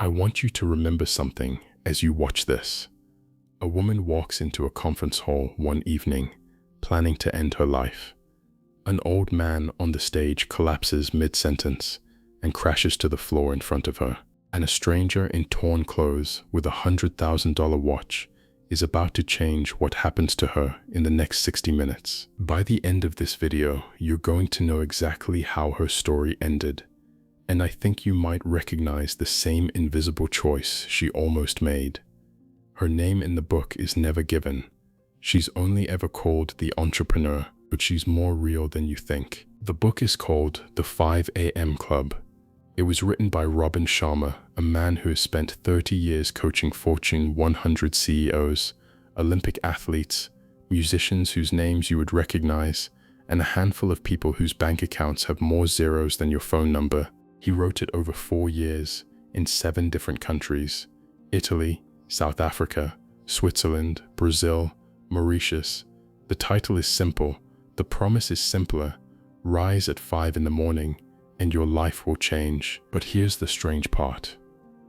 I want you to remember something as you watch this. A woman walks into a conference hall one evening, planning to end her life. An old man on the stage collapses mid-sentence and crashes to the floor in front of her. And a stranger in torn clothes with a $100,000 watch is about to change what happens to her in the next 60 minutes. By the end of this video, you're going to know exactly how her story ended. And I think you might recognize the same invisible choice she almost made. Her name in the book is never given. She's only ever called the entrepreneur, but she's more real than you think. The book is called The 5 a.m. Club. It was written by Robin Sharma, a man who has spent 30 years coaching Fortune 100 CEOs, Olympic athletes, musicians whose names you would recognize, and a handful of people whose bank accounts have more zeros than your phone number. He wrote it over 4 years in 7 different countries: Italy, South Africa, Switzerland, Brazil, Mauritius. The title is simple. The promise is simpler. Rise at 5 in the morning and your life will change. But here's the strange part.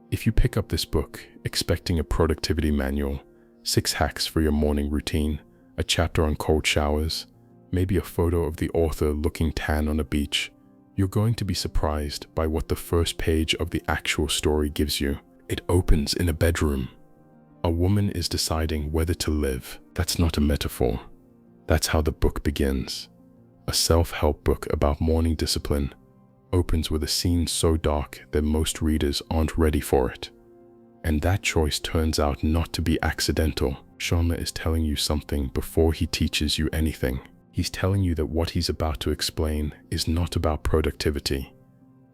If you pick up this book expecting a productivity manual, 6 hacks for your morning routine, a chapter on cold showers, maybe a photo of the author looking tan on a beach, you're going to be surprised by what the first page of the actual story gives you. It opens in a bedroom. A woman is deciding whether to live. That's not a metaphor. That's how the book begins. A self-help book about morning discipline opens with a scene so dark that most readers aren't ready for it. And that choice turns out not to be accidental. Sharma is telling you something before he teaches you anything. He's telling you that what he's about to explain is not about productivity.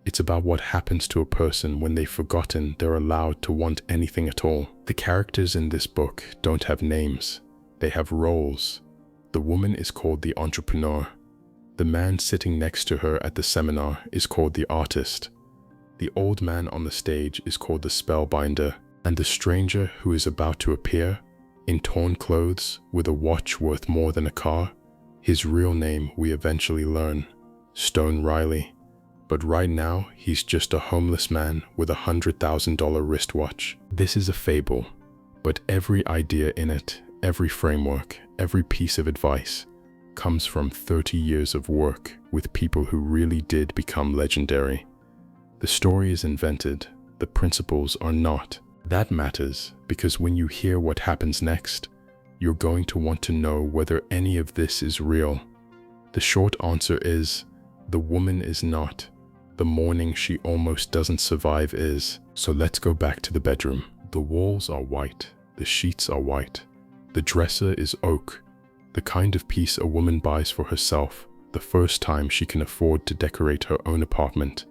It's about what happens to a person when they've forgotten they're allowed to want anything at all. The characters in this book don't have names. They have roles. The woman is called the entrepreneur. The man sitting next to her at the seminar is called the artist. The old man on the stage is called the spellbinder. And the stranger who is about to appear, in torn clothes with a watch worth more than a car, his real name we eventually learn, Stone Riley. But right now, he's just a homeless man with a $100,000 wristwatch. This is a fable, but every idea in it, every framework, every piece of advice comes from 30 years of work with people who really did become legendary. The story is invented, the principles are not. That matters because when you hear what happens next, you're going to want to know whether any of this is real. The short answer is, the woman is not. The morning she almost doesn't survive is. So let's go back to the bedroom. The walls are white, the sheets are white. The dresser is oak, the kind of piece a woman buys for herself the first time she can afford to decorate her own apartment,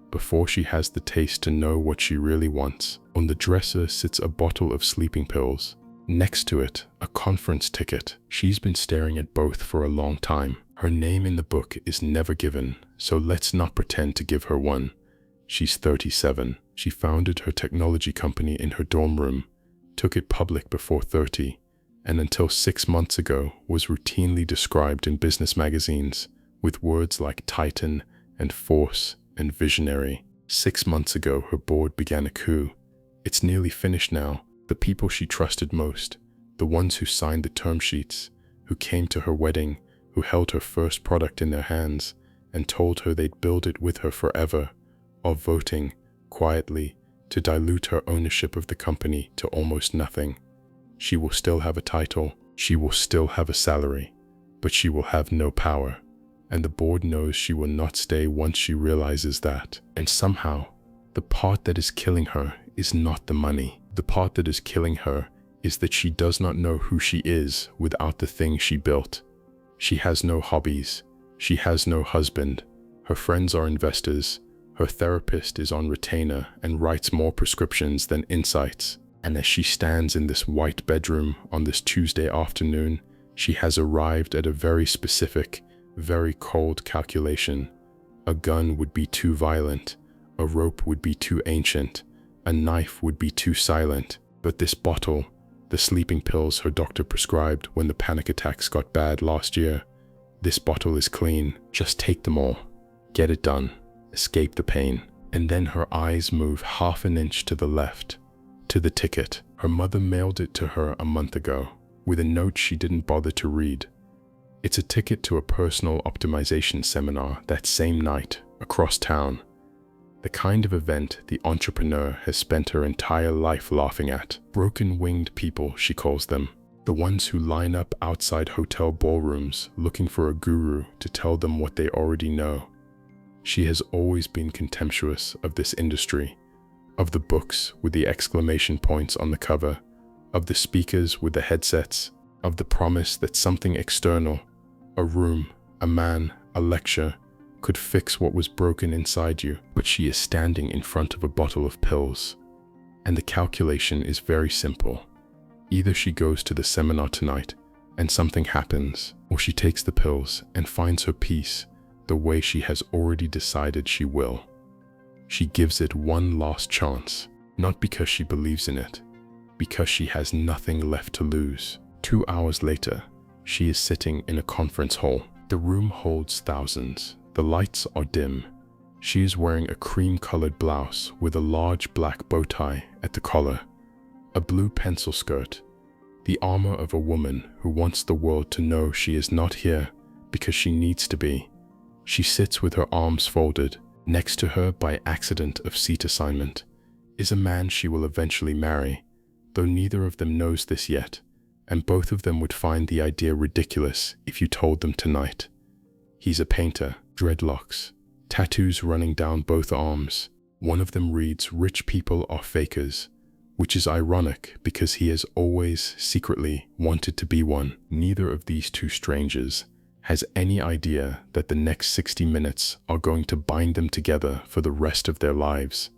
before she has the taste to know what she really wants. On the dresser sits a bottle of sleeping pills. Next to it, a conference ticket. She's been staring at both for a long time. Her name in the book is never given, so let's not pretend to give her one. She's 37. She founded her technology company in her dorm room, took it public before 30, and until 6 months ago was routinely described in business magazines with words like titan and force and visionary. 6 months ago, her board began a coup. It's nearly finished now. The people she trusted most, the ones who signed the term sheets, who came to her wedding, who held her first product in their hands and told her they'd build it with her forever, are voting, quietly, to dilute her ownership of the company to almost nothing. She will still have a title, she will still have a salary, but she will have no power. And the board knows she will not stay once she realizes that. And somehow, the part that is killing her is not the money. The part that is killing her is that she does not know who she is without the thing she built. She has no hobbies. She has no husband. Her friends are investors. Her therapist is on retainer and writes more prescriptions than insights. And as she stands in this white bedroom on this Tuesday afternoon, she has arrived at a very specific, very cold calculation. A gun would be too violent. A rope would be too ancient. A knife would be too silent. But this bottle, the sleeping pills her doctor prescribed when the panic attacks got bad last year, this bottle is clean. Just take them all. Get it done. Escape the pain. And then her eyes move half an inch to the left, to the ticket. Her mother mailed it to her a month ago, with a note she didn't bother to read. It's a ticket to a personal optimization seminar that same night, across town. The kind of event the entrepreneur has spent her entire life laughing at. Broken-winged people, she calls them. The ones who line up outside hotel ballrooms looking for a guru to tell them what they already know. She has always been contemptuous of this industry, of the books with the exclamation points on the cover, of the speakers with the headsets, of the promise that something external, a room, a man, a lecture, could fix what was broken inside you. But she is standing in front of a bottle of pills, and the calculation is very simple. Either she goes to the seminar tonight and something happens, or she takes the pills and finds her peace the way she has already decided she will. She gives it one last chance, not because she believes in it, because she has nothing left to lose. 2 hours later, she is sitting in a conference hall. The room holds thousands. The lights are dim. She is wearing a cream-colored blouse with a large black bow tie at the collar, a blue pencil skirt, the armor of a woman who wants the world to know she is not here because she needs to be. She sits with her arms folded. Next to her, by accident of seat assignment, is a man she will eventually marry, though neither of them knows this yet, and both of them would find the idea ridiculous if you told them tonight. He's a painter, dreadlocks, tattoos running down both arms. One of them reads, "Rich people are fakers," which is ironic because he has always secretly wanted to be one. Neither of these two strangers has any idea that the next 60 minutes are going to bind them together for the rest of their lives.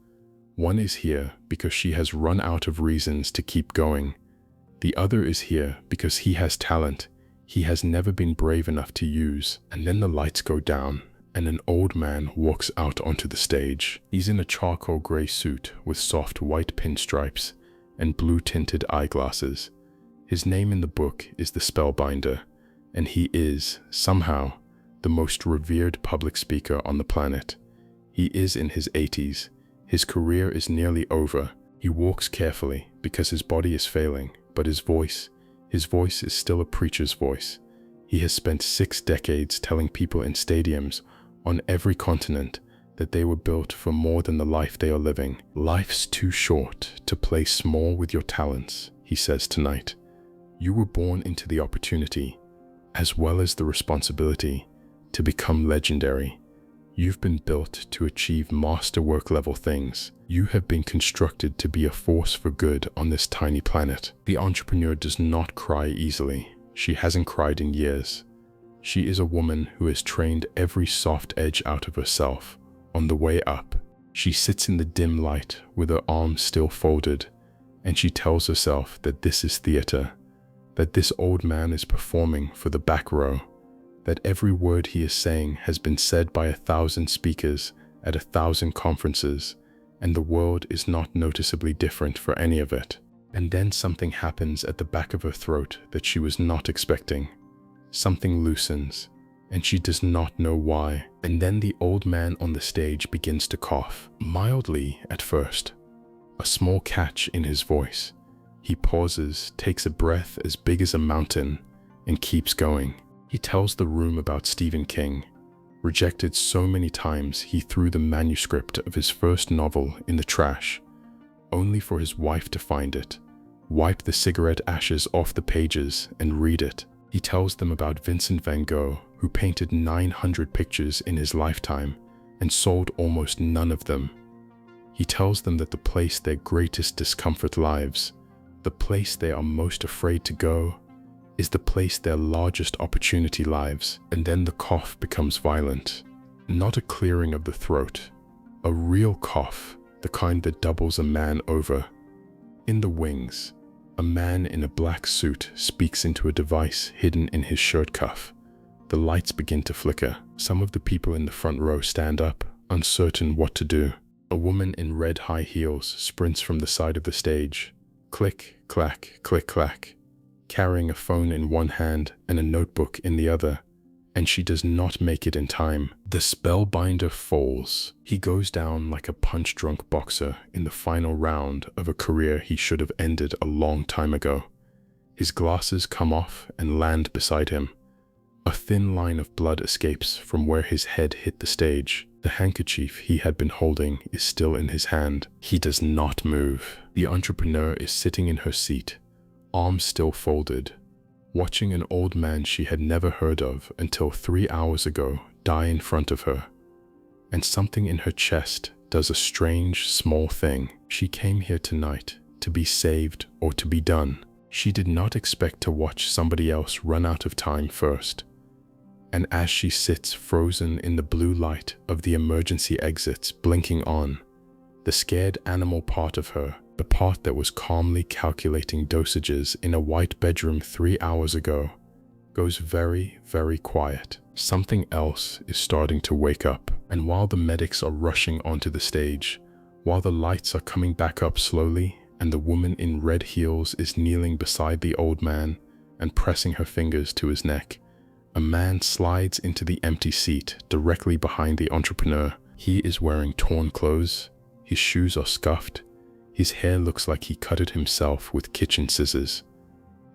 One is here because she has run out of reasons to keep going. The other is here because he has talent he has never been brave enough to use. And then the lights go down and an old man walks out onto the stage. He's in a charcoal gray suit with soft white pinstripes and blue-tinted eyeglasses. His name in the book is the Spellbinder, and he is, somehow, the most revered public speaker on the planet. He is in his 80s. His career is nearly over. He walks carefully because his body is failing, but his voice is still a preacher's voice. He has spent 6 decades telling people in stadiums on every continent that they were built for more than the life they are living. Life's too short to play small with your talents, he says tonight. You were born into the opportunity, as well as the responsibility, to become legendary. You've been built to achieve masterwork level things. You have been constructed to be a force for good on this tiny planet. The entrepreneur does not cry easily. She hasn't cried in years. She is a woman who has trained every soft edge out of herself on the way up. She sits in the dim light with her arms still folded, and she tells herself that this is theater, that this old man is performing for the back row, that every word he is saying has been said by 1,000 speakers at 1,000 conferences, and the world is not noticeably different for any of it. And then something happens at the back of her throat that she was not expecting. Something loosens, and she does not know why. And then the old man on the stage begins to cough, mildly at first, a small catch in his voice. He pauses, takes a breath as big as a mountain, and keeps going. He tells the room about Stephen King. Rejected so many times, he threw the manuscript of his first novel in the trash, only for his wife to find it, wipe the cigarette ashes off the pages, and read it. He tells them about Vincent van Gogh, who painted 900 pictures in his lifetime and sold almost none of them. He tells them that the place their greatest discomfort lives, the place they are most afraid to go, is the place their largest opportunity lives. And then the cough becomes violent. Not a clearing of the throat, a real cough, the kind that doubles a man over. In the wings, a man in a black suit speaks into a device hidden in his shirt cuff. The lights begin to flicker. Some of the people in the front row stand up, uncertain what to do. A woman in red high heels sprints from the side of the stage. Click, clack, click, clack, carrying a phone in one hand and a notebook in the other. and she does not make it in time. The spellbinder falls. He goes down like a punch-drunk boxer in the final round of a career he should have ended a long time ago. His glasses come off and land beside him. A thin line of blood escapes from where his head hit the stage. The handkerchief he had been holding is still in his hand. He does not move. The entrepreneur is sitting in her seat, arms still folded, watching an old man she had never heard of until 3 hours ago die in front of her. And something in her chest does a strange, small thing. She came here tonight to be saved or to be done. She did not expect to watch somebody else run out of time first. And as she sits frozen in the blue light of the emergency exits blinking on, the scared animal part of her, the part that was calmly calculating dosages in a white bedroom 3 hours ago, goes very, very quiet. Something else is starting to wake up, and while the medics are rushing onto the stage, while the lights are coming back up slowly, and the woman in red heels is kneeling beside the old man and pressing her fingers to his neck, a man slides into the empty seat directly behind the entrepreneur. He is wearing torn clothes, his shoes are scuffed, his hair looks like he cut it himself with kitchen scissors.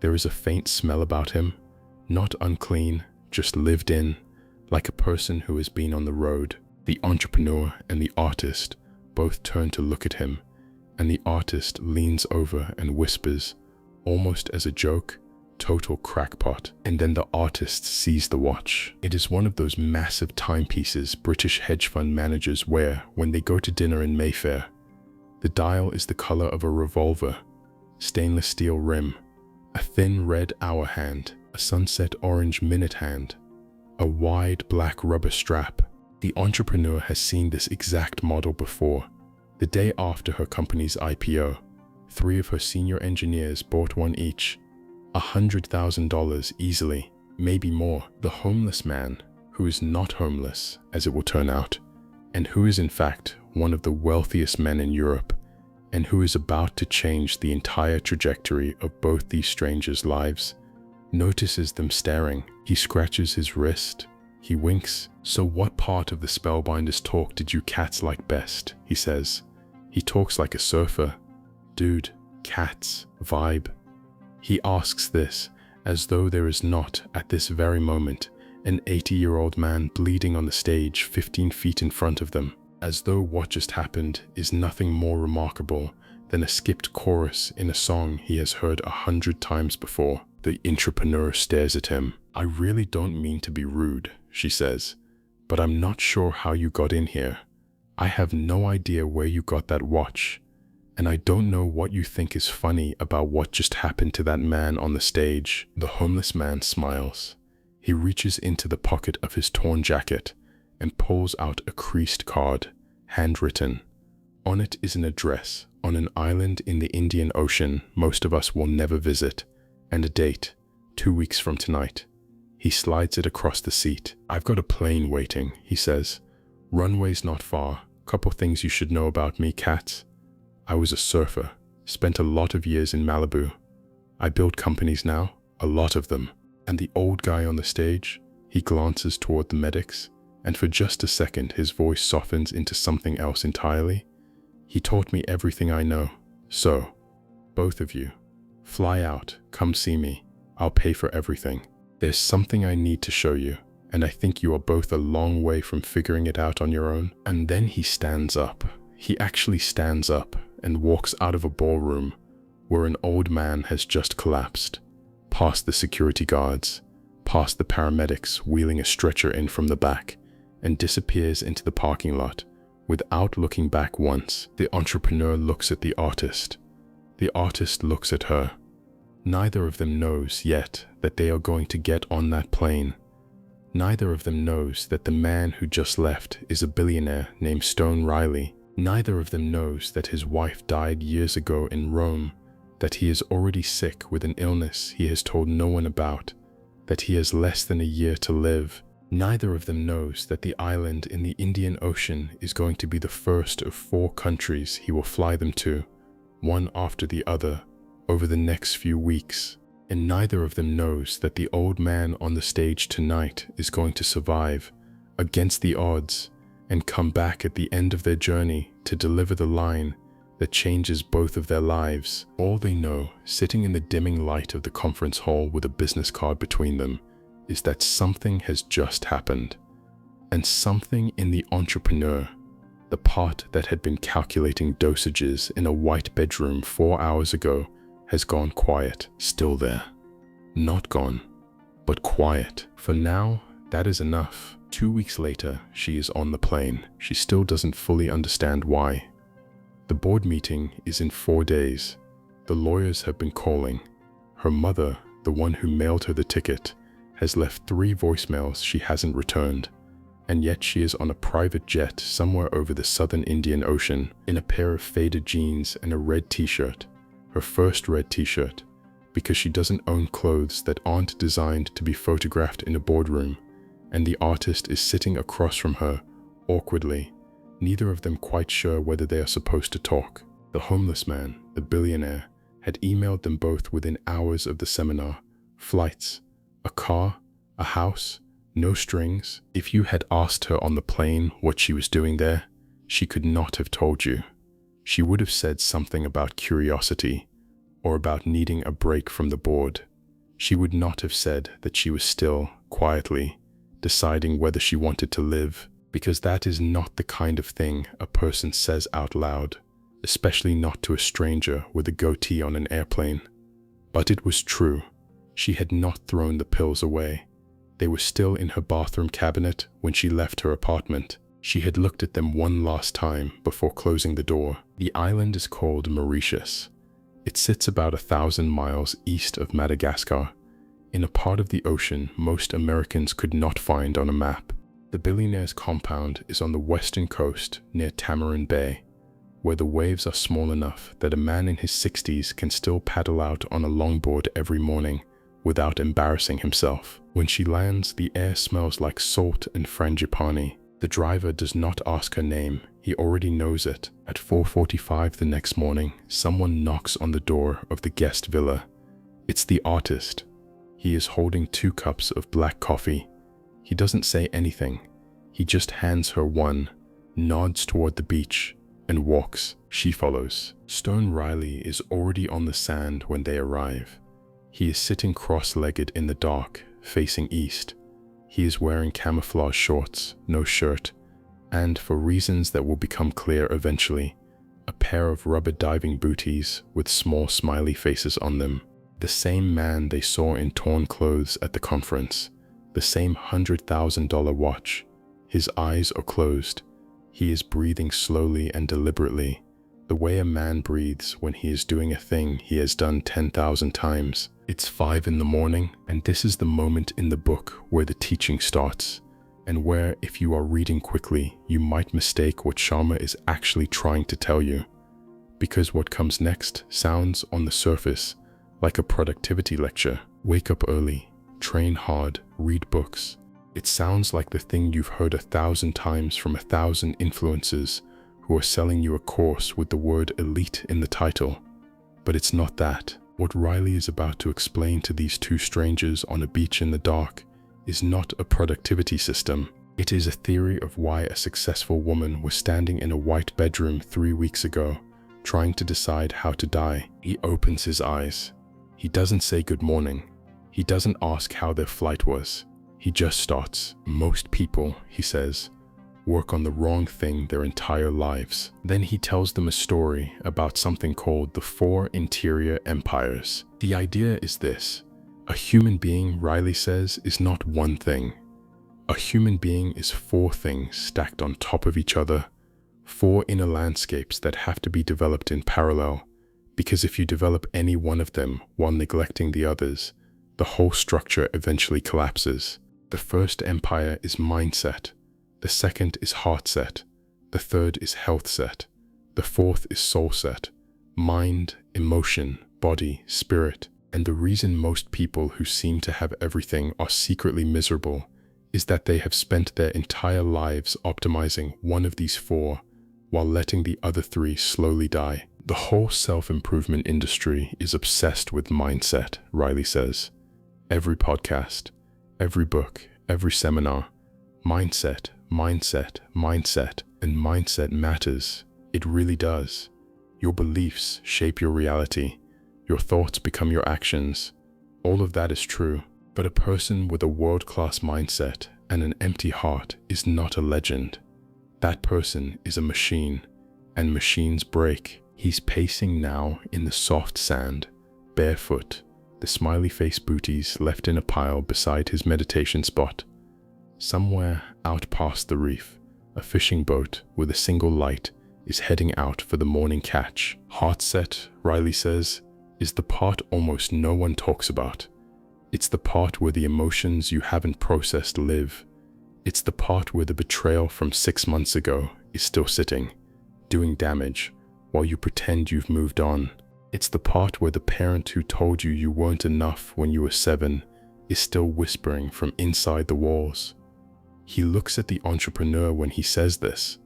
There is a faint smell about him, not unclean, just lived in, like a person who has been on the road. The entrepreneur and the artist both turn to look at him, and the artist leans over and whispers, almost as a joke, "Total crackpot." And then the artist sees the watch. It is one of those massive timepieces British hedge fund managers wear when they go to dinner in Mayfair. The dial is the color of a revolver, stainless steel rim, a thin red hour hand, a sunset orange minute hand, a wide black rubber strap. The entrepreneur has seen this exact model before. The day after her company's IPO, 3 of her senior engineers bought one each. $100,000 easily, maybe more. The homeless man, who is not homeless, as it will turn out, and who is in fact one of the wealthiest men in Europe, and who is about to change the entire trajectory of both these strangers' lives, notices them staring. He scratches his wrist. He winks. "So what part of the spellbinder's talk did you cats like best?" he says. He talks like a surfer. Dude, cats, vibe. He asks this as though there is not, at this very moment, an 80-year-old man bleeding on the stage 15 feet in front of them, as though what just happened is nothing more remarkable than a skipped chorus in a song he has heard 100 times before. The entrepreneur stares at him. "I really don't mean to be rude," she says, "but I'm not sure how you got in here. I have no idea where you got that watch. And I don't know what you think is funny about what just happened to that man on the stage." The homeless man smiles. He reaches into the pocket of his torn jacket and pulls out a creased card, handwritten. On it is an address on an island in the Indian Ocean most of us will never visit, and a date, 2 weeks from tonight. He slides it across the seat. "I've got a plane waiting," he says. "Runway's not far. Couple things you should know about me, cats. I was a surfer, spent a lot of years in Malibu. I build companies now, a lot of them." And the old guy on the stage, he glances toward the medics, and for just a second his voice softens into something else entirely. "He taught me everything I know. So, both of you, fly out, come see me. I'll pay for everything. There's something I need to show you, and I think you are both a long way from figuring it out on your own." And then he stands up. He actually stands up and walks out of a ballroom where an old man has just collapsed, past the security guards, past the paramedics wheeling a stretcher in from the back, and disappears into the parking lot without looking back once. The entrepreneur looks at the artist. The artist looks at her. Neither of them knows yet that they are going to get on that plane. Neither of them knows that the man who just left is a billionaire named Stone Riley. Neither of them knows that his wife died years ago in Rome, that he is already sick with an illness he has told no one about, that he has less than a year to live. Neither of them knows that the island in the Indian Ocean is going to be the first of 4 countries he will fly them to, one after the other, over the next few weeks. and neither of them knows that the old man on the stage tonight is going to survive against the odds and come back at the end of their journey to deliver the line that changes both of their lives. All they know, sitting in the dimming light of the conference hall with a business card between them, is that something has just happened. And something in the entrepreneur, the part that had been calculating dosages in a white bedroom 4 hours ago, has gone quiet. Still there. Not gone, but quiet. For now, that is enough. 2 weeks later, she is on the plane. She still doesn't fully understand why. The board meeting is in 4 days. The lawyers have been calling. Her mother, the one who mailed her the ticket, has left 3 voicemails she hasn't returned. And yet she is on a private jet somewhere over the southern Indian Ocean in a pair of faded jeans and a red t-shirt. Her first red t-shirt, because she doesn't own clothes that aren't designed to be photographed in a boardroom, and the artist is sitting across from her, awkwardly, neither of them quite sure whether they are supposed to talk. The homeless man, the billionaire, had emailed them both within hours of the seminar. Flights, a car, a house, no strings. If you had asked her on the plane what she was doing there, she could not have told you. She would have said something about curiosity, or about needing a break from the board. She would not have said that she was still, quietly, deciding whether she wanted to live, because that is not the kind of thing a person says out loud, especially not to a stranger with a goatee on an airplane. But it was true. She had not thrown the pills away. They were still in her bathroom cabinet when she left her apartment. She had looked at them one last time before closing the door. The island is called Mauritius. It sits about 1,000 miles east of Madagascar, in a part of the ocean most Americans could not find on a map. The billionaire's compound is on the western coast near Tamarin Bay, where the waves are small enough that a man in his 60s can still paddle out on a longboard every morning without embarrassing himself. When she lands, the air smells like salt and frangipani. The driver does not ask her name, he already knows it. At 4:45 the next morning, someone knocks on the door of the guest villa. It's the artist. He is holding 2 cups of black coffee. He doesn't say anything. He just hands her one, nods toward the beach, and walks. She follows. Stone Riley is already on the sand when they arrive. He is sitting cross-legged in the dark, facing east. He is wearing camouflage shorts, no shirt, and, for reasons that will become clear eventually, a pair of rubber diving booties with small smiley faces on them. The same man they saw in torn clothes at the conference, the same $100,000 watch. His eyes are closed. He is breathing slowly and deliberately, the way a man breathes when he is doing a thing he has done 10,000 times. It's 5 in the morning, and this is the moment in the book where the teaching starts, and where, if you are reading quickly, you might mistake what Sharma is actually trying to tell you. Because what comes next sounds, on the surface, like a productivity lecture. Wake up early, train hard, read books. It sounds like the thing you've heard 1,000 times from 1,000 influencers who are selling you a course with the word elite in the title. But it's not that. What Riley is about to explain to these 2 strangers on a beach in the dark is not a productivity system. It is a theory of why a successful woman was standing in a white bedroom 3 weeks ago, trying to decide how to die. He opens his eyes. He doesn't say good morning. He doesn't ask how their flight was. He just starts. Most people, he says, work on the wrong thing their entire lives. Then he tells them a story about something called the 4 interior empires. The idea is this: a human being, Riley says, is not one thing. A human being is 4 things stacked on top of each other, 4 inner landscapes that have to be developed in parallel, because if you develop any one of them while neglecting the others, the whole structure eventually collapses. The first empire is mindset. The second is heart set. The third is health set. The fourth is soul set. Mind, emotion, body, spirit. And the reason most people who seem to have everything are secretly miserable is that they have spent their entire lives optimizing one of these 4 while letting the other 3 slowly die. The whole self-improvement industry is obsessed with mindset, Riley says. Every podcast, every book, every seminar, mindset, mindset, mindset, and mindset matters. It really does. Your beliefs shape your reality. Your thoughts become your actions. All of that is true, but a person with a world-class mindset and an empty heart is not a legend. That person is a machine, and machines break. He's pacing now in the soft sand, barefoot, the smiley face booties left in a pile beside his meditation spot. Somewhere out past the reef, a fishing boat with a single light is heading out for the morning catch. Heart set, Riley says, is the part almost no one talks about. It's the part where the emotions you haven't processed live. It's the part where the betrayal from 6 months ago is still sitting, doing damage, while you pretend you've moved on. It's the part where the parent who told you you weren't enough when you were 7 is still whispering from inside the walls. He looks at the entrepreneur when he says this,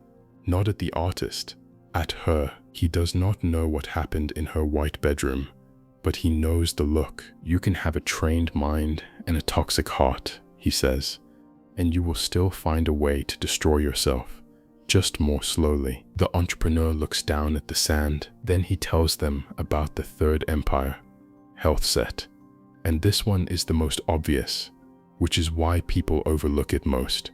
not at the artist, at her. He does not know what happened in her white bedroom, but he knows the look. You can have a trained mind and a toxic heart, he says, and you will still find a way to destroy yourself, just more slowly. The entrepreneur looks down at the sand, then he tells them about the third empire, health set. And this one is the most obvious, which is why people overlook it most.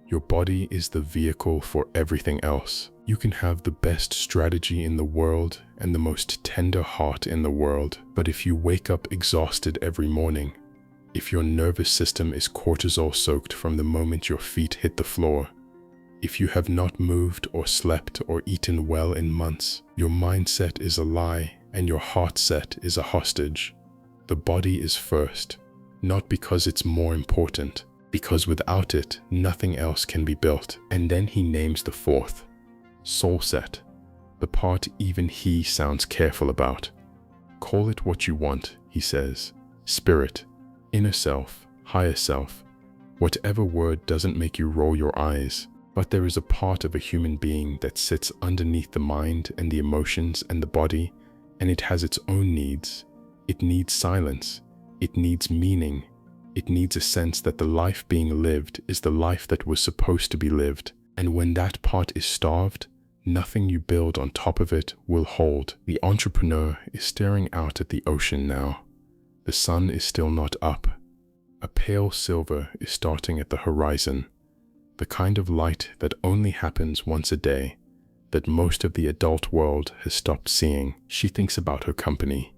Your body is the vehicle for everything else. You can have the best strategy in the world and the most tender heart in the world, but if you wake up exhausted every morning, if your nervous system is cortisol soaked from the moment your feet hit the floor, if you have not moved or slept or eaten well in months, your mindset is a lie and your heart set is a hostage. The body is first, not because it's more important, because without it, nothing else can be built. And then he names the fourth, soul set, the part even he sounds careful about. Call it what you want, he says. Spirit, inner self, higher self, whatever word doesn't make you roll your eyes. But there is a part of a human being that sits underneath the mind and the emotions and the body, and it has its own needs. It needs silence. It needs meaning. It needs a sense that the life being lived is the life that was supposed to be lived. And when that part is starved, nothing you build on top of it will hold. The entrepreneur is staring out at the ocean now. The sun is still not up. A pale silver is starting at the horizon. The kind of light that only happens once a day, that most of the adult world has stopped seeing. She thinks about her company,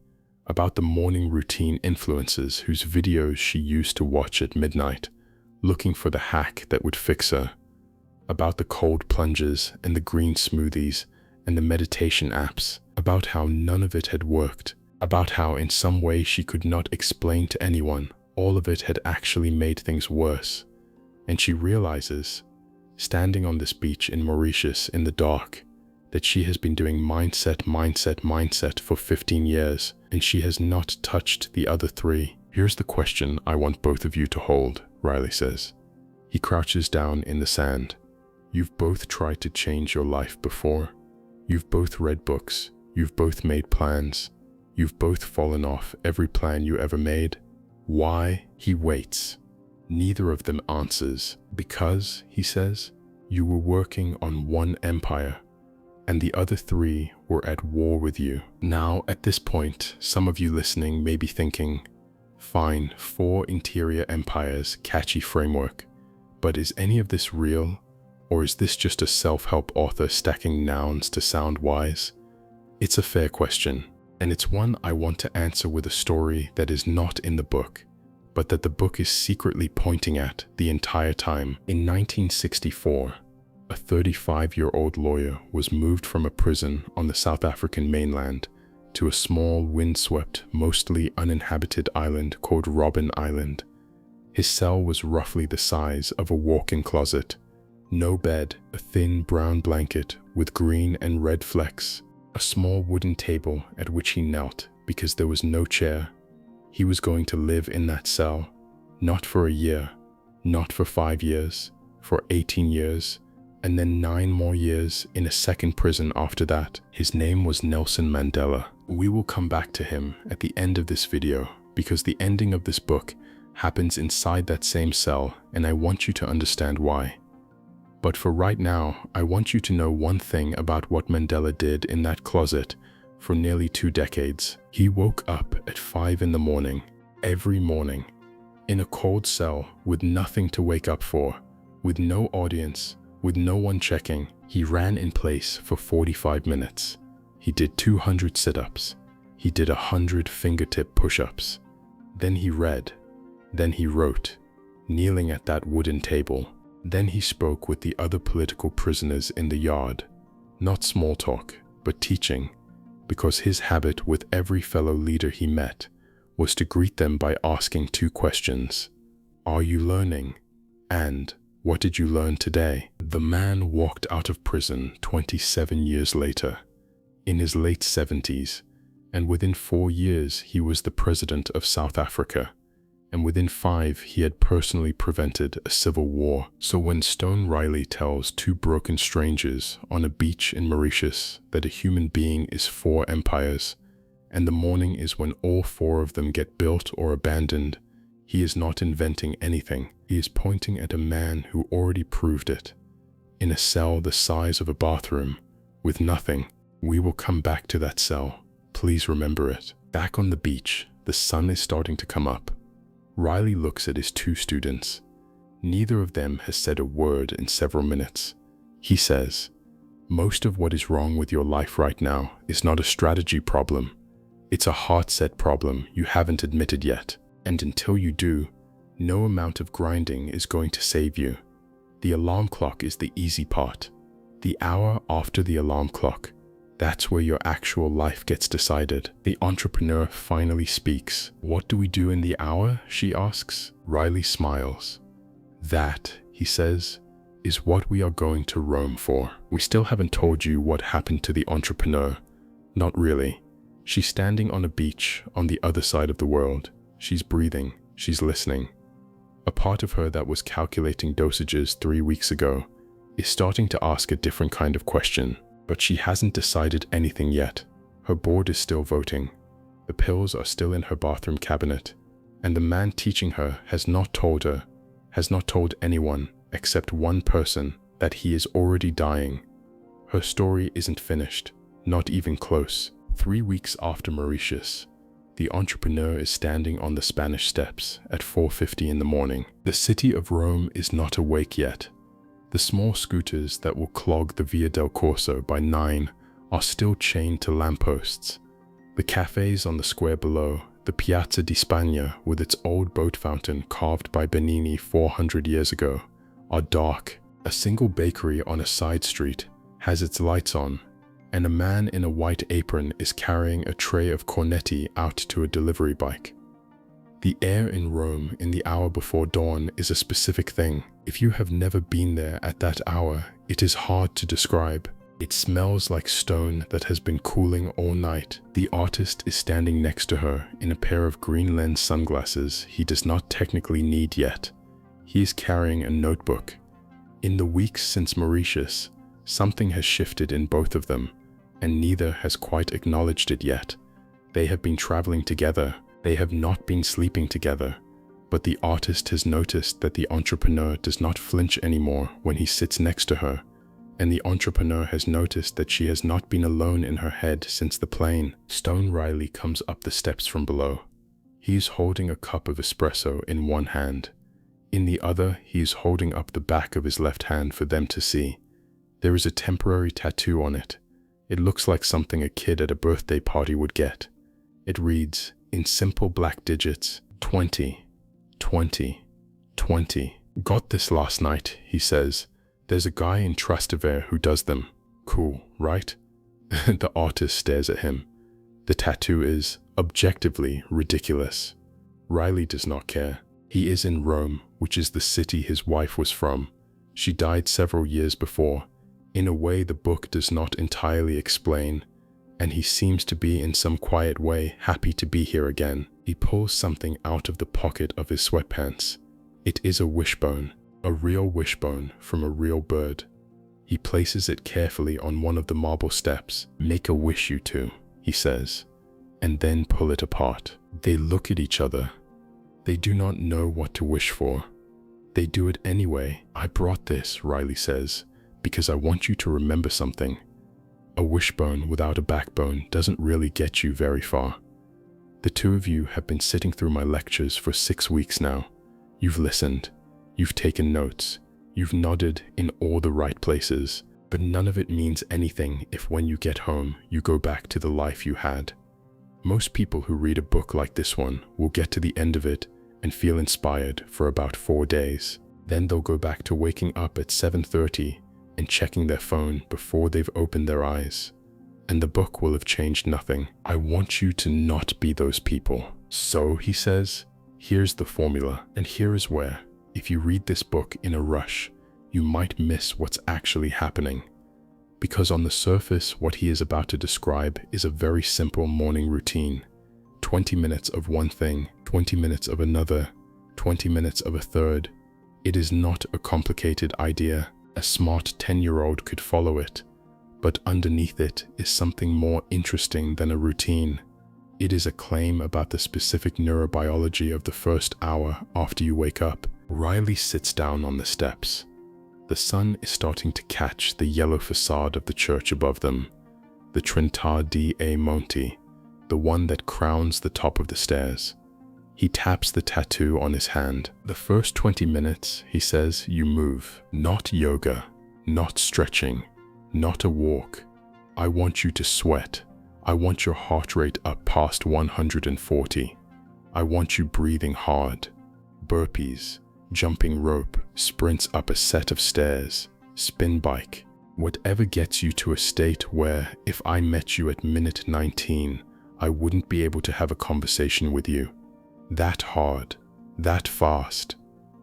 about the morning routine influencers whose videos she used to watch at midnight, looking for the hack that would fix her, about the cold plunges and the green smoothies and the meditation apps, about how none of it had worked, about how in some way she could not explain to anyone, all of it had actually made things worse. And she realizes, standing on this beach in Mauritius in the dark, that she has been doing mindset for 15 years, and she has not touched the other 3. Here's the question I want both of you to hold, Riley says. He crouches down in the sand. You've both tried to change your life before. You've both read books. You've both made plans. You've both fallen off every plan you ever made. Why? He waits. Neither of them answers. Because, he says, you were working on one empire, and the other 3 were at war with you. Now, at this point, some of you listening may be thinking, fine, 4 interior empires, catchy framework, but is any of this real? Or is this just a self-help author stacking nouns to sound wise? It's a fair question, and it's one I want to answer with a story that is not in the book, but that the book is secretly pointing at the entire time. In 1964, a 35-year-old lawyer was moved from a prison on the South African mainland to a small, windswept, mostly uninhabited island called Robin Island. His cell was roughly the size of a walk-in closet. No bed, a thin brown blanket with green and red flecks, a small wooden table at which he knelt because there was no chair. He was going to live in that cell, not for a year, not for 5 years, for 18 years, and then 9 more years in a second prison after that. His name was Nelson Mandela. We will come back to him at the end of this video because the ending of this book happens inside that same cell, and I want you to understand why. But for right now, I want you to know one thing about what Mandela did in that closet for nearly 2 decades. He woke up at 5 in the morning, every morning, in a cold cell with nothing to wake up for, with no audience, with no one checking. He ran in place for 45 minutes. He did 200 sit-ups. He did 100 fingertip push-ups. Then he read. Then he wrote, kneeling at that wooden table. Then he spoke with the other political prisoners in the yard. Not small talk, but teaching, because his habit with every fellow leader he met was to greet them by asking 2 questions. Are you learning? And what did you learn today? The man walked out of prison 27 years later, in his late 70s, and within 4 years he was the president of South Africa. And within 5, he had personally prevented a civil war. So when Stone Riley tells 2 broken strangers on a beach in Mauritius that a human being is 4 empires, and the morning is when all 4 of them get built or abandoned, he is not inventing anything. He is pointing at a man who already proved it. In a cell the size of a bathroom, with nothing. We will come back to that cell. Please remember it. Back on the beach, the sun is starting to come up. Riley looks at his 2 students. Neither of them has said a word in several minutes. He says, most of what is wrong with your life right now is not a strategy problem. It's a heart-set problem you haven't admitted yet. And until you do, no amount of grinding is going to save you. The alarm clock is the easy part. The hour after the alarm clock, that's where your actual life gets decided. The entrepreneur finally speaks. What do we do in the hour? She asks. Riley smiles. That, he says, is what we are going to Rome for. We still haven't told you what happened to the entrepreneur. Not really. She's standing on a beach on the other side of the world. She's breathing. She's listening. A part of her that was calculating dosages 3 weeks ago is starting to ask a different kind of question. But she hasn't decided anything yet. Her board is still voting. The pills are still in her bathroom cabinet. And the man teaching her has not told anyone except one person that he is already dying. Her story isn't finished, not even close. 3 weeks after Mauritius, the entrepreneur is standing on the Spanish Steps at 4:50 in the morning. The city of Rome is not awake yet. The small scooters that will clog the Via del Corso by 9 are still chained to lampposts. The cafes on the square below, the Piazza di Spagna with its old boat fountain carved by Bernini 400 years ago, are dark. A single bakery on a side street has its lights on, and a man in a white apron is carrying a tray of cornetti out to a delivery bike. The air in Rome in the hour before dawn is a specific thing. If you have never been there at that hour, it is hard to describe. It smells like stone that has been cooling all night. The artist is standing next to her in a pair of green lens sunglasses he does not technically need yet. He is carrying a notebook. In the weeks since Mauritius, something has shifted in both of them, and neither has quite acknowledged it yet. They have been traveling together. They have not been sleeping together, but the artist has noticed that the entrepreneur does not flinch anymore when he sits next to her, and the entrepreneur has noticed that she has not been alone in her head since the plane. Stone Riley comes up the steps from below. He is holding a cup of espresso in one hand. In the other, he is holding up the back of his left hand for them to see. There is a temporary tattoo on it. It looks like something a kid at a birthday party would get. It reads, in simple black digits, 20, 20, 20. Got this last night, he says. There's a guy in Trastevere who does them. Cool, right? The artist stares at him. The tattoo is objectively ridiculous. Riley does not care. He is in Rome, which is the city his wife was from. She died several years before, in a way the book does not entirely explain, and he seems to be in some quiet way happy to be here again. He pulls something out of the pocket of his sweatpants. It is a wishbone, a real wishbone from a real bird. He places it carefully on one of the marble steps. "Make a wish, you two," he says, "and then pull it apart." They look at each other. They do not know what to wish for. They do it anyway. "I brought this," Riley says, "because I want you to remember something. A wishbone without a backbone doesn't really get you very far. The two of you have been sitting through my lectures for 6 weeks now. You've listened. You've taken notes. You've nodded in all the right places. But none of it means anything if when you get home, you go back to the life you had. Most people who read a book like this one will get to the end of it and feel inspired for about 4 days. Then they'll go back to waking up at 7:30 and checking their phone before they've opened their eyes. And the book will have changed nothing. I want you to not be those people. So," he says, "here's the formula, and here is where, if you read this book in a rush, you might miss what's actually happening. Because on the surface, what he is about to describe is a very simple morning routine. 20 minutes of one thing, 20 minutes of another, 20 minutes of a third. It is not a complicated idea. A smart 10-year-old could follow it. But underneath it is something more interesting than a routine. It is a claim about the specific neurobiology of the first hour after you wake up." Riley sits down on the steps. The sun is starting to catch the yellow facade of the church above them, the Trinità di Monti, the one that crowns the top of the stairs. He taps the tattoo on his hand. "The first 20 minutes, he says, you move. Not yoga, not stretching, not a walk. I want you to sweat. I want your heart rate up past 140. I want you breathing hard. Burpees, jumping rope, sprints up a set of stairs, spin bike. Whatever gets you to a state where, if I met you at minute 19, I wouldn't be able to have a conversation with you. That hard, that fast."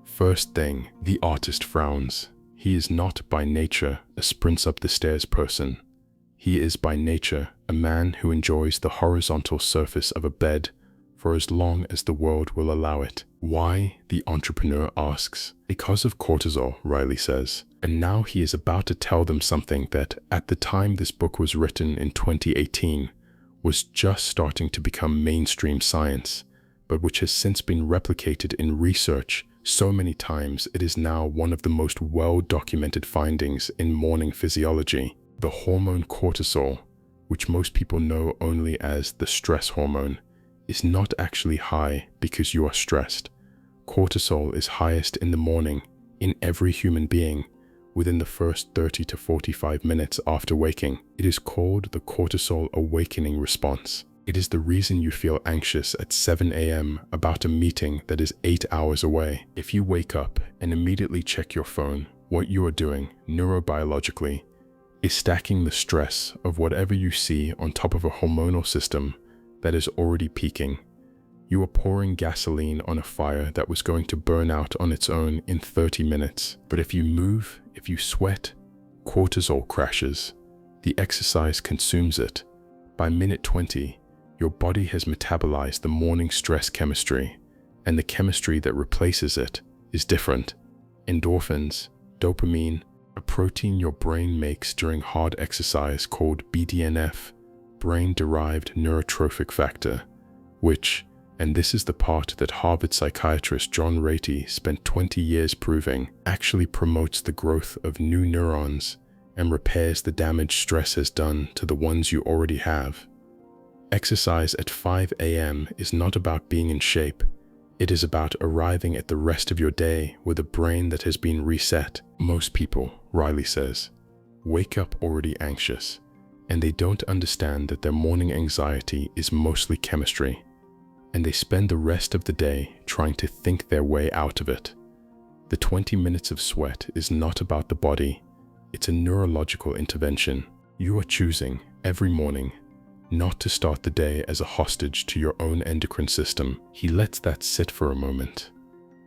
First thing, the artist frowns. He is not by nature a sprints up the stairs person. He is by nature a man who enjoys the horizontal surface of a bed for as long as the world will allow it. "Why?" the entrepreneur asks. "Because of cortisol," Riley says. And now he is about to tell them something that, at the time this book was written in 2018, was just starting to become mainstream science, but which has since been replicated in research so many times it is now one of the most well-documented findings in morning physiology. The hormone cortisol, which most people know only as the stress hormone, is not actually high because you are stressed. Cortisol is highest in the morning in every human being within the first 30 to 45 minutes after waking. It is called the cortisol awakening response. It is the reason you feel anxious at 7 a.m. about a meeting that is 8 hours away. If you wake up and immediately check your phone, what you are doing neurobiologically is stacking the stress of whatever you see on top of a hormonal system that is already peaking. You are pouring gasoline on a fire that was going to burn out on its own in 30 minutes. But if you move, if you sweat, cortisol crashes. The exercise consumes it. By minute 20, your body has metabolized the morning stress chemistry, and the chemistry that replaces it is different. Endorphins, dopamine, a protein your brain makes during hard exercise called BDNF, brain-derived neurotrophic factor, which, and this is the part that Harvard psychiatrist John Ratey spent 20 years proving, actually promotes the growth of new neurons and repairs the damage stress has done to the ones you already have. Exercise at 5 a.m. is not about being in shape. It is about arriving at the rest of your day with a brain that has been reset. Most people, Riley says, wake up already anxious, and they don't understand that their morning anxiety is mostly chemistry, and they spend the rest of the day trying to think their way out of it. The 20 minutes of sweat is not about the body. It's a neurological intervention. You are choosing every morning not to start the day as a hostage to your own endocrine system. He lets that sit for a moment.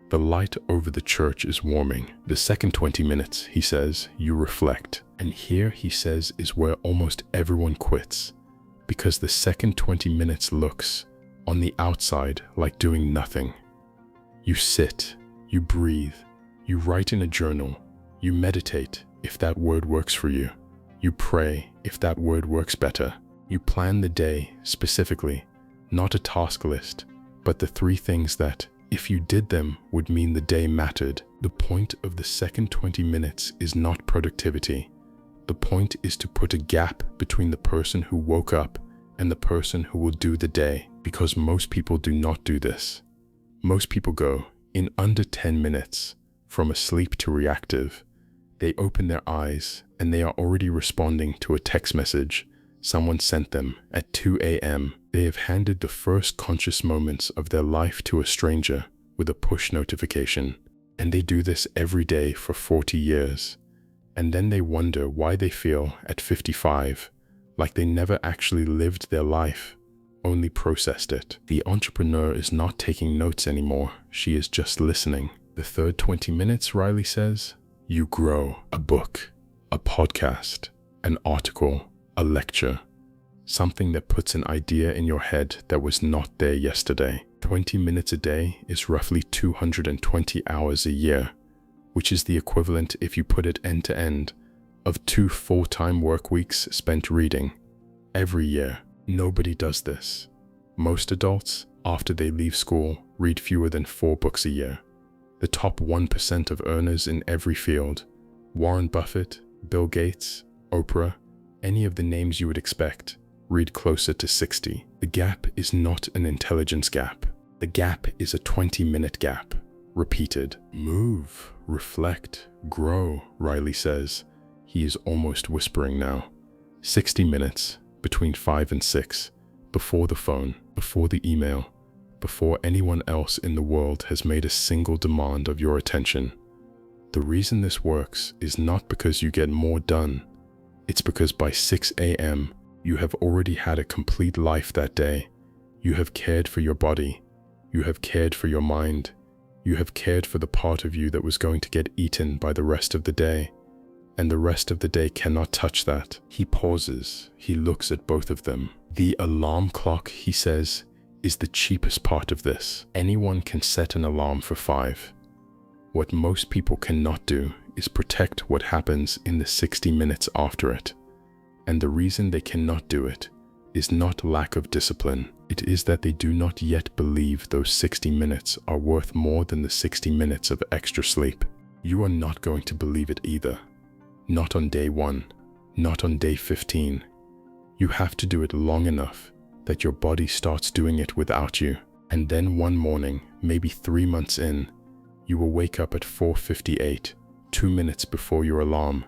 The light over the church is warming. The second 20 minutes, he says, you reflect. And here, he says, is where almost everyone quits, because the second 20 minutes looks, on the outside, like doing nothing. You sit, you breathe, you write in a journal, you meditate. if that word works for you. You pray if that word works better. You plan the day specifically, not a task list, but the 3 things that, if you did them, would mean the day mattered. The point of the second 20 minutes is not productivity. The point is to put a gap between the person who woke up and the person who will do the day, because most people do not do this. Most people go, in under 10 minutes, from asleep to reactive. They open their eyes and they are already responding to a text message someone sent them at 2 a.m. They have handed the first conscious moments of their life to a stranger with a push notification. And they do this every day for 40 years. And then they wonder why they feel at 55 like they never actually lived their life, only processed it. The entrepreneur is not taking notes anymore. She is just listening. The third 20 minutes, Riley says, you grow a book, a podcast, an article, a lecture, something that puts an idea in your head that was not there yesterday. 20 minutes a day is roughly 220 hours a year, which is the equivalent, if you put it end to end, of 2 full-time work weeks spent reading. Every year. Nobody does this. Most adults, after they leave school, read fewer than 4 books a year. The top 1% of earners in every field, Warren Buffett, Bill Gates, Oprah, any of the names you would expect, read closer to 60. The gap is not an intelligence gap. The gap is a 20-minute gap. Repeated. Move, reflect, grow, Riley says. He is almost whispering now. 60 minutes, between 5 and 6, before the phone, before the email, before anyone else in the world has made a single demand of your attention. The reason this works is not because you get more done. It's because by 6 a.m., you have already had a complete life that day. You have cared for your body. You have cared for your mind. You have cared for the part of you that was going to get eaten by the rest of the day. And the rest of the day cannot touch that. He pauses. He looks at both of them. The alarm clock, he says, is the cheapest part of this. Anyone can set an alarm for 5. What most people cannot do is protect what happens in the 60 minutes after it. And the reason they cannot do it is not lack of discipline. It is that they do not yet believe those 60 minutes are worth more than the 60 minutes of extra sleep. You are not going to believe it either. Not on day 1, not on day 15. You have to do it long enough that your body starts doing it without you. And then one morning, maybe 3 months in, you will wake up at 4:58, 2 minutes before your alarm,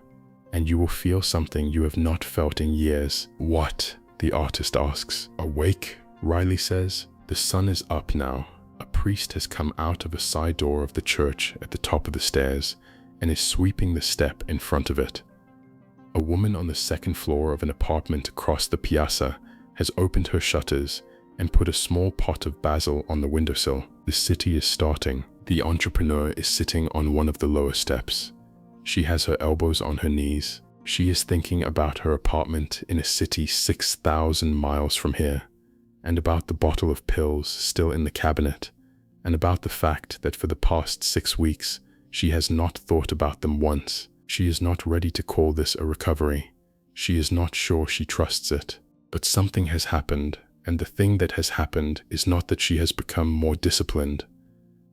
and you will feel something you have not felt in years. What? The artist asks. Awake? Riley says. The sun is up now. A priest has come out of a side door of the church at the top of the stairs and is sweeping the step in front of it. A woman on the 2nd floor of an apartment across the piazza has opened her shutters and put a small pot of basil on the windowsill. The city is starting. The entrepreneur is sitting on one of the lower steps. She has her elbows on her knees. She is thinking about her apartment in a city 6,000 miles from here, and about the bottle of pills still in the cabinet, and about the fact that for the past 6 weeks, she has not thought about them once. She is not ready to call this a recovery. She is not sure she trusts it. But something has happened, and the thing that has happened is not that she has become more disciplined.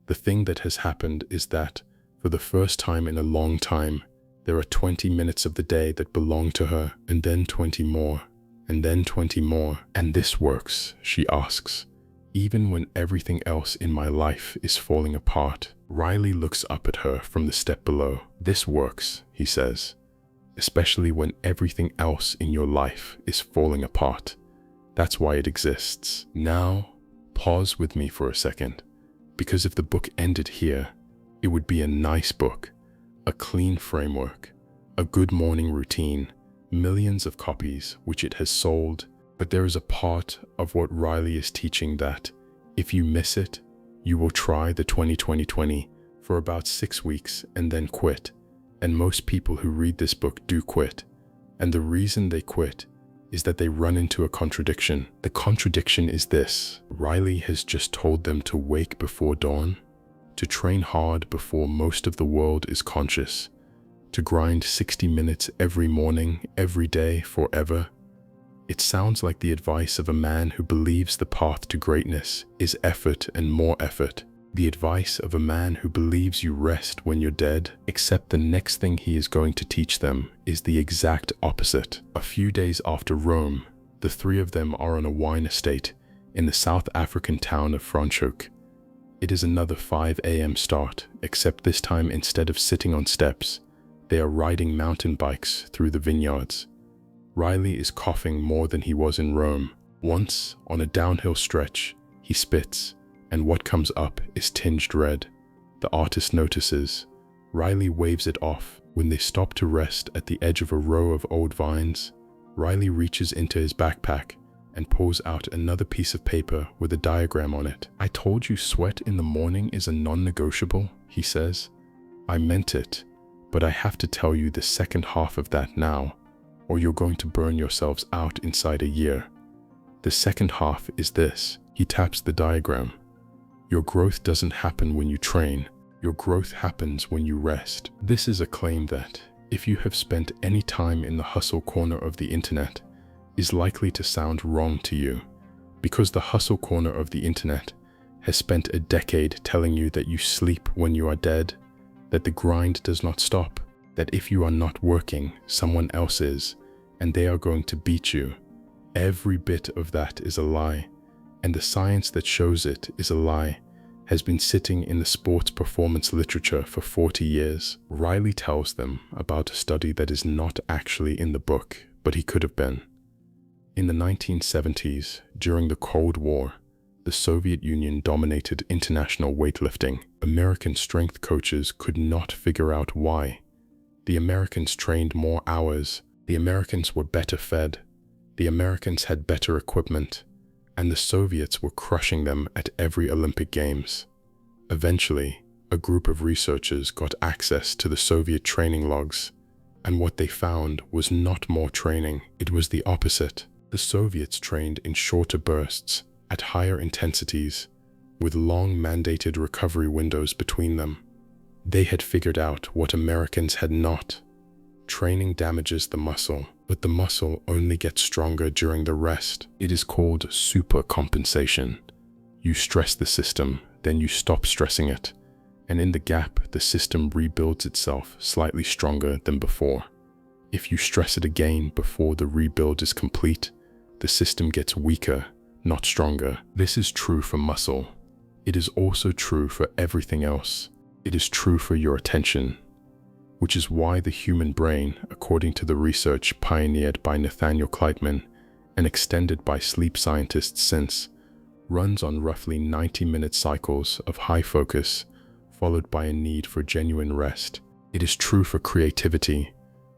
The thing that has happened is that, for the first time in a long time, there are 20 minutes of the day that belong to her, and then 20 more, and then 20 more. And this works, she asks, even when everything else in my life is falling apart. Riley looks up at her from the step below. This works, he says, especially when everything else in your life is falling apart. That's why it exists. Now, pause with me for a second, because if the book ended here, it would be a nice book, a clean framework, a good morning routine, millions of copies which it has sold. But there is a part of what Riley is teaching that, if you miss it, you will try the 20-20-20 for about 6 weeks and then quit. And most people who read this book do quit. And the reason they quit is that they run into a contradiction. The contradiction is this: Riley has just told them to wake before dawn, to train hard before most of the world is conscious, To grind 60 minutes every morning, every day, forever? It sounds like the advice of a man who believes the path to greatness is effort and more effort. The advice of a man who believes you rest when you're dead, except the next thing he is going to teach them is the exact opposite. A few days after Rome, the three of them are on a wine estate in the South African town of Franschhoek. It is another 5 a.m. start, except this time instead of sitting on steps, they are riding mountain bikes through the vineyards. Riley is coughing more than he was in Rome. Once, on a downhill stretch, he spits, and what comes up is tinged red. The artist notices. Riley waves it off. When they stop to rest at the edge of a row of old vines, Riley reaches into his backpack and pulls out another piece of paper with a diagram on it. "I told you sweat in the morning is a non-negotiable," he says. "I meant it, but I have to tell you the second half of that now, or you're going to burn yourselves out inside a year. The second half is this." He taps the diagram. "Your growth doesn't happen when you train. Your growth happens when you rest." This is a claim that, if you have spent any time in the hustle corner of the internet, is likely to sound wrong to you, because the hustle corner of the internet has spent a decade telling you that you sleep when you are dead, that the grind does not stop, that if you are not working, someone else is, and they are going to beat you. Every bit of that is a lie, and the science that shows it is a lie has been sitting in the sports performance literature for 40 years. Riley tells them about a study that is not actually in the book, but he could have been. In the 1970s, during the Cold War, the Soviet Union dominated international weightlifting. American strength coaches could not figure out why. The Americans trained more hours, the Americans were better fed, the Americans had better equipment, and the Soviets were crushing them at every Olympic Games. Eventually, a group of researchers got access to the Soviet training logs, and what they found was not more training, it was the opposite. The Soviets trained in shorter bursts, at higher intensities, with long mandated recovery windows between them. They had figured out what Americans had not. Training damages the muscle, but the muscle only gets stronger during the rest. It is called supercompensation. You stress the system, then you stop stressing it, and in the gap, the system rebuilds itself slightly stronger than before. If you stress it again before the rebuild is complete, the system gets weaker, not stronger. This is true for muscle. It is also true for everything else. It is true for your attention, which is why the human brain, according to the research pioneered by Nathaniel Kleitman and extended by sleep scientists since, runs on roughly 90-minute cycles of high focus, followed by a need for genuine rest. It is true for creativity,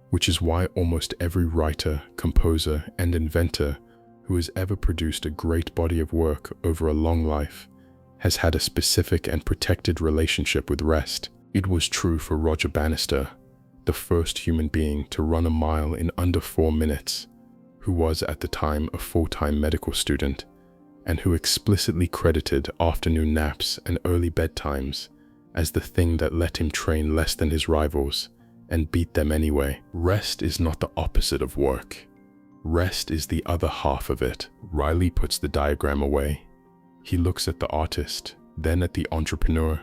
which is why almost every writer, composer, and inventor who has ever produced a great body of work over a long life has had a specific and protected relationship with rest. It was true for Roger Bannister, the first human being to run a mile in under 4 minutes, who was at the time a full-time medical student, and who explicitly credited afternoon naps and early bedtimes as the thing that let him train less than his rivals and beat them anyway. Rest is not the opposite of work. Rest is the other half of it. Riley puts the diagram away. He looks at the artist, then at the entrepreneur.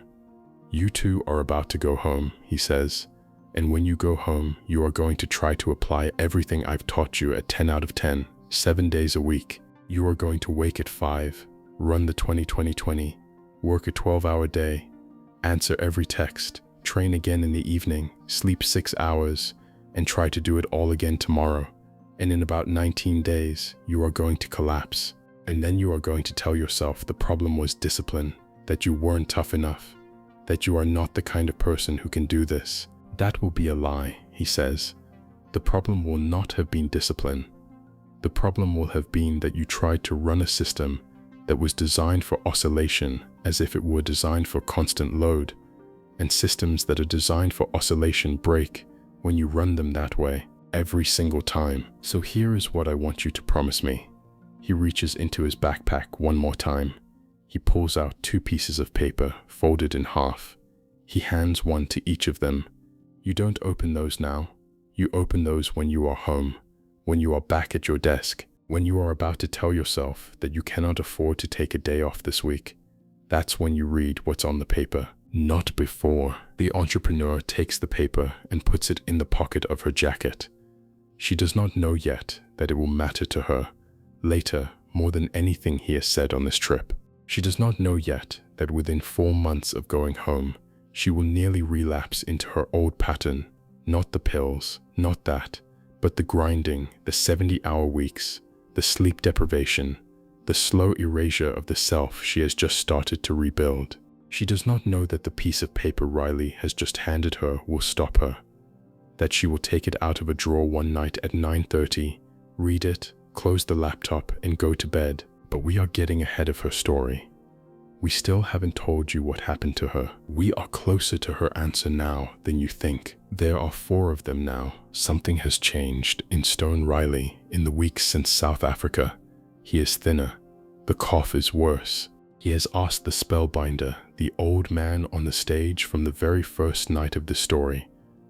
"You two are about to go home," he says, "and when you go home, you are going to try to apply everything I've taught you at 10 out of 10, 7 days a week. You are going to wake at 5, run the 20-20-20, work a 12-hour day, answer every text, train again in the evening, sleep 6 hours, and try to do it all again tomorrow. And in about 19 days, you are going to collapse. And then you are going to tell yourself the problem was discipline, that you weren't tough enough, that you are not the kind of person who can do this. That will be a lie," he says. "The problem will not have been discipline. The problem will have been that you tried to run a system that was designed for oscillation as if it were designed for constant load, and systems that are designed for oscillation break when you run them that way, every single time. So here is what I want you to promise me." He reaches into his backpack one more time. He pulls out 2 pieces of paper folded in half. He hands one to each of them. You don't open those now. You open those when you are home, when you are back at your desk, when you are about to tell yourself that you cannot afford to take a day off this week. That's when you read what's on the paper, not before. The entrepreneur takes the paper and puts it in the pocket of her jacket. She does not know yet that it will matter to her later more than anything he has said on this trip. She does not know yet that within 4 months of going home, she will nearly relapse into her old pattern. Not the pills, not that, but the grinding, the 70-hour weeks, the sleep deprivation, the slow erasure of the self she has just started to rebuild. She does not know that the piece of paper Riley has just handed her will stop her, that she will take it out of a drawer one night at 9:30, read it, close the laptop, and go to bed. But we are getting ahead of her story. We still haven't told you what happened to her. We are closer to her answer now than you think. There are 4 of them now. Something has changed in Stone Riley in the weeks since South Africa. He is thinner. The cough is worse. He has asked the spellbinder, the old man on the stage from the very first night of the story,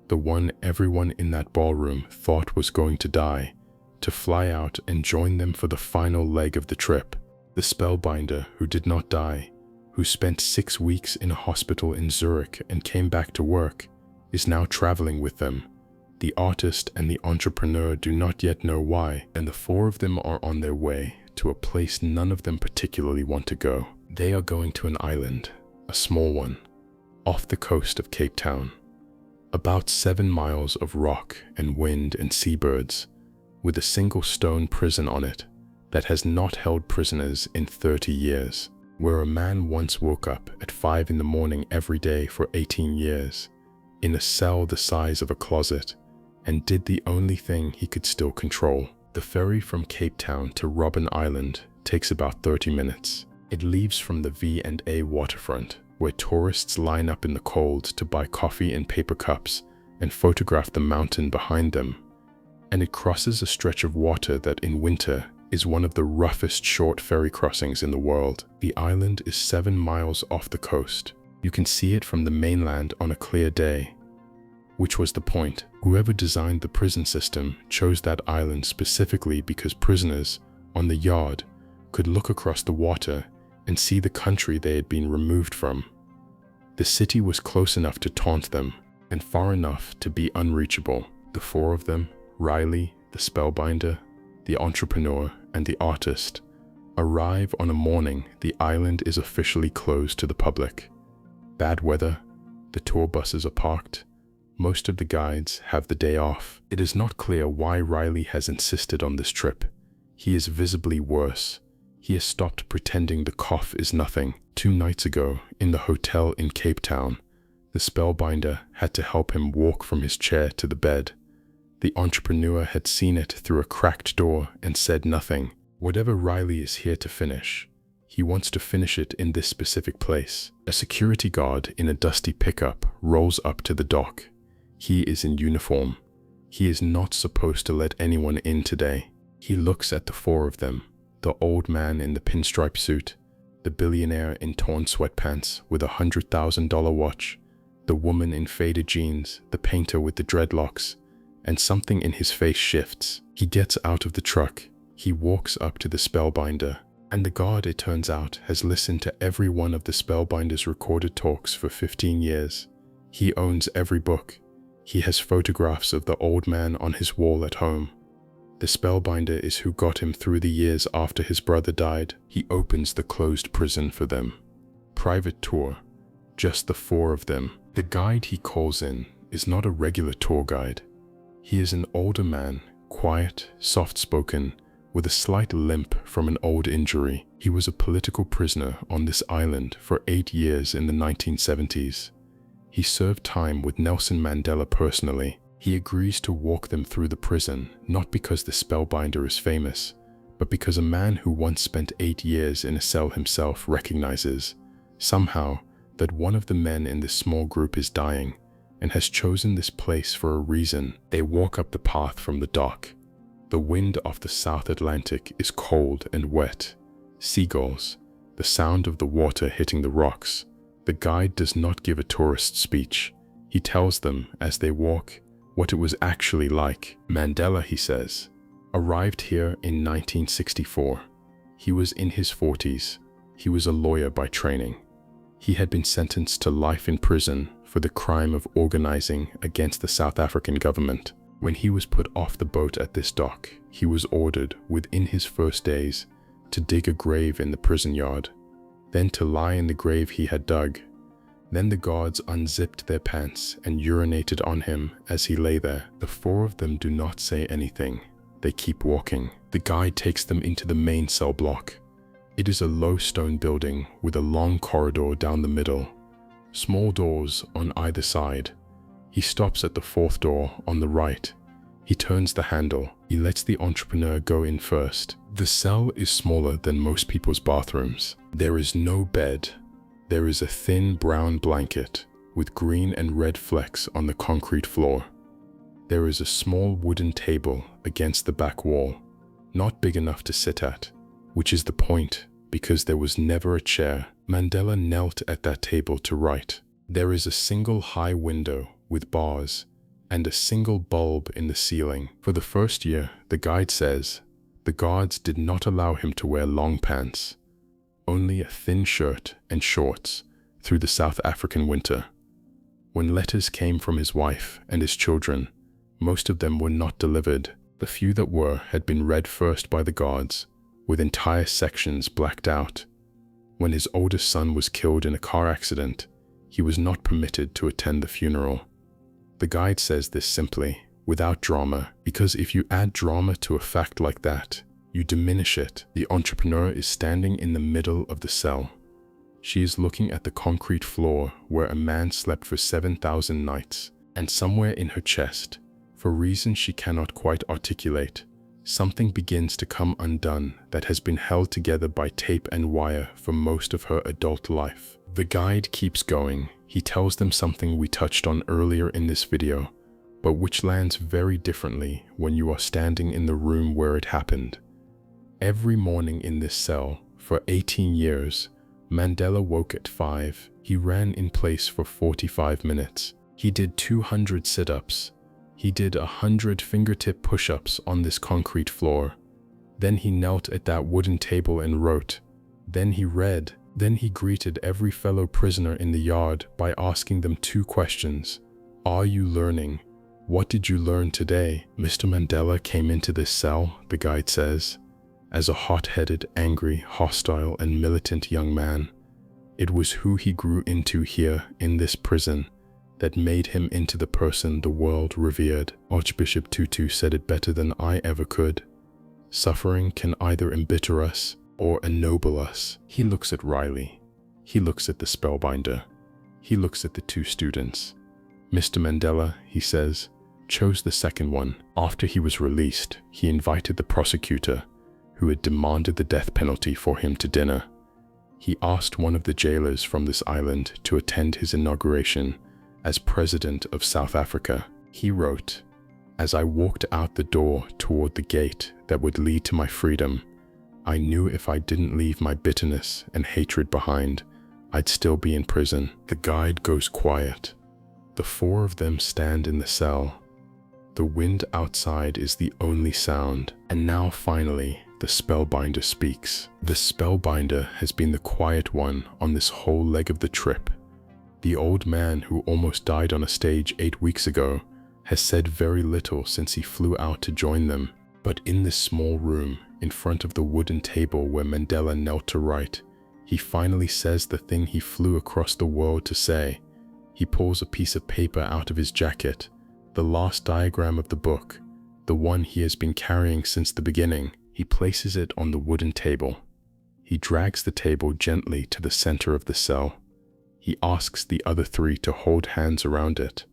the one everyone in that ballroom thought was going to die, to fly out and join them for the final leg of the trip. The spellbinder who did not die, who spent 6 weeks in a hospital in Zurich and came back to work, is now traveling with them. The artist and the entrepreneur do not yet know why, and the 4 of them are on their way to a place none of them particularly want to go. They are going to an island, a small one, off the coast of Cape Town. About 7 miles of rock and wind and seabirds, with a single stone prison on it that has not held prisoners in 30 years, where a man once woke up at 5 in the morning every day for 18 years, in a cell the size of a closet, and did the only thing he could still control. The ferry from Cape Town to Robin Island takes about 30 minutes. It leaves from the V&A waterfront, where tourists line up in the cold to buy coffee in paper cups and photograph the mountain behind them, and it crosses a stretch of water that in winter is one of the roughest short ferry crossings in the world. The island is 7 miles off the coast. You can see it from the mainland on a clear day, which was the point. Whoever designed the prison system chose that island specifically because prisoners on the yard could look across the water and see the country they had been removed from. The city was close enough to taunt them and far enough to be unreachable. The 4 of them, Riley, the spellbinder, the entrepreneur, and the artist, arrive on a morning the island is officially closed to the public. Bad weather, the tour buses are parked, most of the guides have the day off. It is not clear why Riley has insisted on this trip. He is visibly worse. He has stopped pretending the cough is nothing. 2 nights ago, in the hotel in Cape Town, the spellbinder had to help him walk from his chair to the bed. The entrepreneur had seen it through a cracked door and said nothing. Whatever Riley is here to finish, he wants to finish it in this specific place. A security guard in a dusty pickup rolls up to the dock. He is in uniform. He is not supposed to let anyone in today. He looks at the 4 of them, the old man in the pinstripe suit, the billionaire in torn sweatpants with a $100,000 watch, the woman in faded jeans, the painter with the dreadlocks, and something in his face shifts. He gets out of the truck. He walks up to the spellbinder, and the guard, it turns out, has listened to every one of the spellbinder's recorded talks for 15 years. He owns every book. He has photographs of the old man on his wall at home. The spellbinder is who got him through the years after his brother died. He opens the closed prison for them. Private tour. Just the 4 of them. The guide he calls in is not a regular tour guide. He is an older man, quiet, soft-spoken, with a slight limp from an old injury. He was a political prisoner on this island for 8 years in the 1970s. He served time with Nelson Mandela personally. He agrees to walk them through the prison, not because the spellbinder is famous, but because a man who once spent 8 years in a cell himself recognizes, somehow, that one of the men in this small group is dying, and has chosen this place for a reason. They walk up the path from the dock. The wind off the South Atlantic is cold and wet. Seagulls, the sound of the water hitting the rocks. The guide does not give a tourist speech. He tells them as they walk what it was actually like. Mandela, he says, arrived here in 1964. He was in his 40s. He was a lawyer by training. He had been sentenced to life in prison for the crime of organizing against the South African government. When he was put off the boat at this dock, he was ordered, within his first days, to dig a grave in the prison yard, then to lie in the grave he had dug. Then the guards unzipped their pants and urinated on him as he lay there. The four of them do not say anything. They keep walking. The guide takes them into the main cell block. It is a low stone building with a long corridor down the middle, small doors on either side. He stops at the fourth door on the right. He turns the handle. He lets the entrepreneur go in first. The cell is smaller than most people's bathrooms. There is no bed. There is a thin brown blanket with green and red flecks on the concrete floor. There is a small wooden table against the back wall, not big enough to sit at, which is the point because there was never a chair. Mandela knelt at that table to write. There is a single high window with bars and a single bulb in the ceiling. For the first year, the guide says, the guards did not allow him to wear long pants, only a thin shirt and shorts through the South African winter. When letters came from his wife and his children, most of them were not delivered. The few that were had been read first by the guards, with entire sections blacked out. When his oldest son was killed in a car accident, he was not permitted to attend the funeral. The guide says this simply, without drama, because if you add drama to a fact like that, you diminish it. The entrepreneur is standing in the middle of the cell. She is looking at the concrete floor where a man slept for 7,000 nights, and somewhere in her chest, for reasons she cannot quite articulate, something begins to come undone that has been held together by tape and wire for most of her adult life. The guide keeps going. He tells them something we touched on earlier in this video, but which lands very differently when you are standing in the room where it happened. Every morning in this cell, for 18 years, Mandela woke at 5. He ran in place for 45 minutes. He did 200 sit-ups. He did 100 fingertip push-ups on this concrete floor. Then he knelt at that wooden table and wrote. Then he read. Then he greeted every fellow prisoner in the yard by asking them 2 questions. Are you learning? What did you learn today? Mr. Mandela came into this cell, the guide says, as a hot-headed, angry, hostile, and militant young man. It was who he grew into here in this prison that made him into the person the world revered. Archbishop Tutu said it better than I ever could. Suffering can either embitter us or ennoble us. He looks at Riley. He looks at the spellbinder. He looks at the 2 students. Mr. Mandela, he says, chose the second one. After he was released, he invited the prosecutor, who had demanded the death penalty, for him to dinner. He asked one of the jailers from this island to attend his inauguration as President of South Africa. He wrote, as I walked out the door toward the gate that would lead to my freedom, I knew if I didn't leave my bitterness and hatred behind, I'd still be in prison. The guide goes quiet. The 4 of them stand in the cell. The wind outside is the only sound. And now finally, the spellbinder speaks. The spellbinder has been the quiet one on this whole leg of the trip. The old man who almost died on a stage 8 weeks ago has said very little since he flew out to join them. But in this small room, in front of the wooden table where Mandela knelt to write, he finally says the thing he flew across the world to say. He pulls a piece of paper out of his jacket, the last diagram of the book, the one he has been carrying since the beginning. He places it on the wooden table. He drags the table gently to the center of the cell. He asks the other 3 to hold hands around it.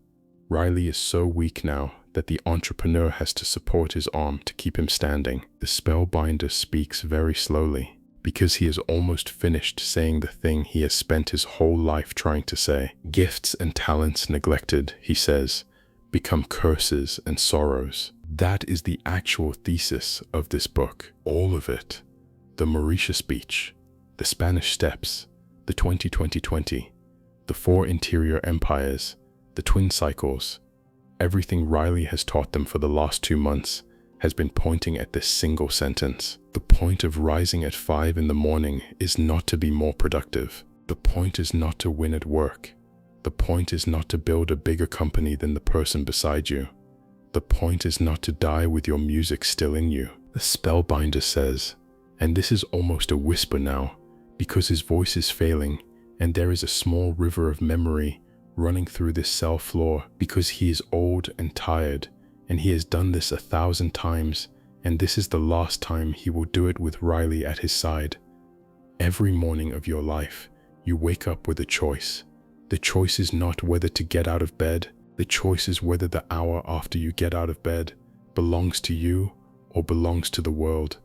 Riley is so weak now that the entrepreneur has to support his arm to keep him standing. The spellbinder speaks very slowly, because he is almost finished saying the thing he has spent his whole life trying to say. Gifts and talents neglected, he says, become curses and sorrows. That is the actual thesis of this book. All of it. The Mauritius speech, the Spanish steps, the 20-20-20, the 4 interior empires, The twin cycles. Everything Riley has taught them for the last 2 months has been pointing at this single sentence. The point of rising at 5 in the morning is not to be more productive. The point is not to win at work. The point is not to build a bigger company than the person beside you. The point is not to die with your music still in you. The spellbinder says, and this is almost a whisper now, because his voice is failing, and there is a small river of memory running through this cell floor because he is old and tired, and he has done this 1,000 times, and this is the last time he will do it with Riley at his side. Every morning of your life, you wake up with a choice. The choice is not whether to get out of bed. The choice is whether the hour after you get out of bed belongs to you or belongs to the world.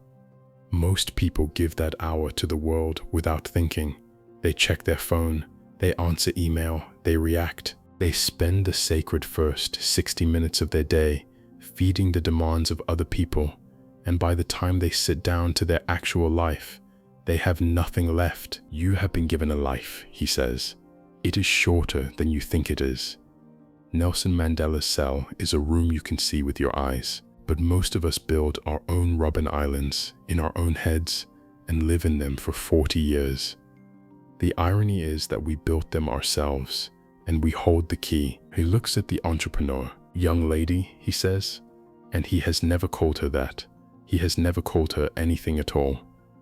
Most people give that hour to the world without thinking. They check their phone, they answer email, they react. They spend the sacred first 60 minutes of their day feeding the demands of other people, and by the time they sit down to their actual life, they have nothing left. You have been given a life, he says. It is shorter than you think it is. Nelson Mandela's cell is a room you can see with your eyes, but most of us build our own Robin Islands in our own heads and live in them for 40 years. The irony is that we built them ourselves, and we hold the key. He looks at the entrepreneur. Young lady, he says, and he has never called her that. He has never called her anything at all.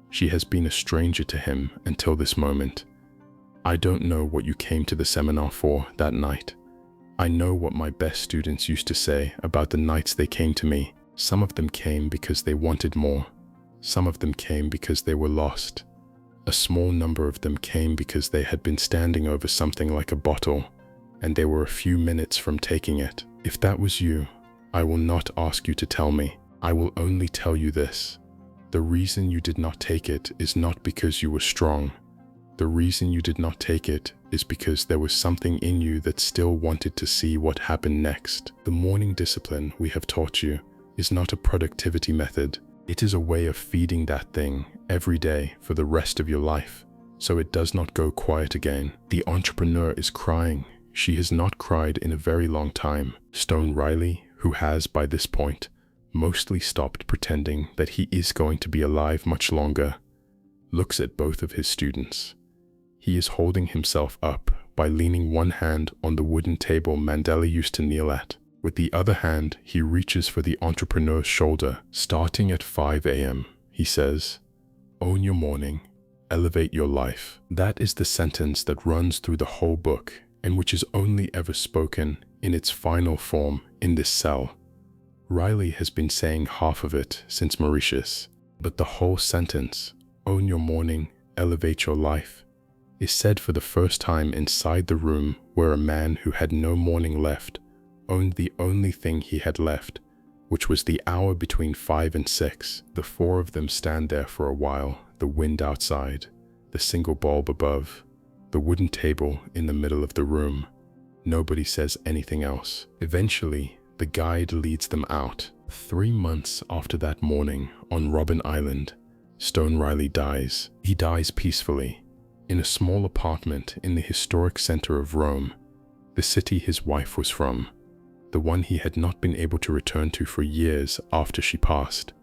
She has been a stranger to him until this moment. I don't know what you came to the seminar for that night. I know what my best students used to say about the nights they came to me. Some of them came because they wanted more. Some of them came because they were lost. A small number of them came because they had been standing over something like a bottle, and they were a few minutes from taking it. If that was you, I will not ask you to tell me. I will only tell you this. The reason you did not take it is not because you were strong. The reason you did not take it is because there was something in you that still wanted to see what happened next. The morning discipline we have taught you is not a productivity method. It is a way of feeding that thing every day for the rest of your life, so it does not go quiet again. The entrepreneur is crying. She has not cried in a very long time. Stone Riley, who has by this point mostly stopped pretending that he is going to be alive much longer, looks at both of his students. He is holding himself up by leaning one hand on the wooden table Mandela used to kneel at. With the other hand, he reaches for the entrepreneur's shoulder. Starting at 5 a.m., he says, "Own your morning, elevate your life." That is the sentence that runs through the whole book and which is only ever spoken in its final form in this cell. Riley has been saying half of it since Mauritius, but the whole sentence, "Own your morning, elevate your life," is said for the first time inside the room where a man who had no morning left owned the only thing he had left, which was the hour between 5 and 6. The four of them stand there for a while, the wind outside, the single bulb above, the wooden table in the middle of the room. Nobody says anything else. Eventually, the guide leads them out. 3 months after that morning on Robin Island, Stone Riley dies. He dies peacefully, in a small apartment in the historic center of Rome, the city his wife was from, the one he had not been able to return to for years after she passed.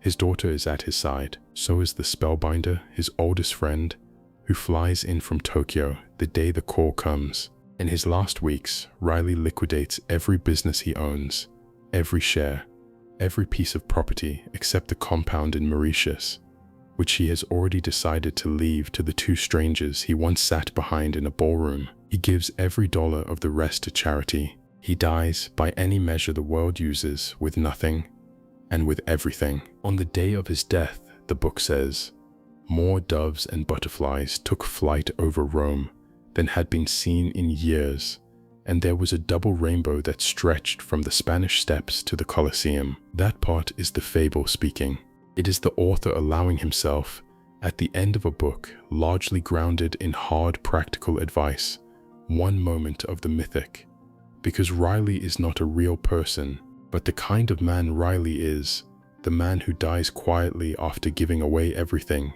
His daughter is at his side. So is the spellbinder, his oldest friend, who flies in from Tokyo the day the call comes. In his last weeks, Riley liquidates every business he owns, every share, every piece of property except the compound in Mauritius, which he has already decided to leave to the 2 strangers he once sat behind in a ballroom. He gives every dollar of the rest to charity. He dies, by any measure the world uses, with nothing and with everything. On the day of his death, the book says, more doves and butterflies took flight over Rome than had been seen in years, and there was a double rainbow that stretched from the Spanish Steps to the Colosseum. That part is the fable speaking. It is the author allowing himself, at the end of a book largely grounded in hard practical advice, one moment of the mythic. Because Riley is not a real person, but the kind of man Riley is, the man who dies quietly after giving away everything,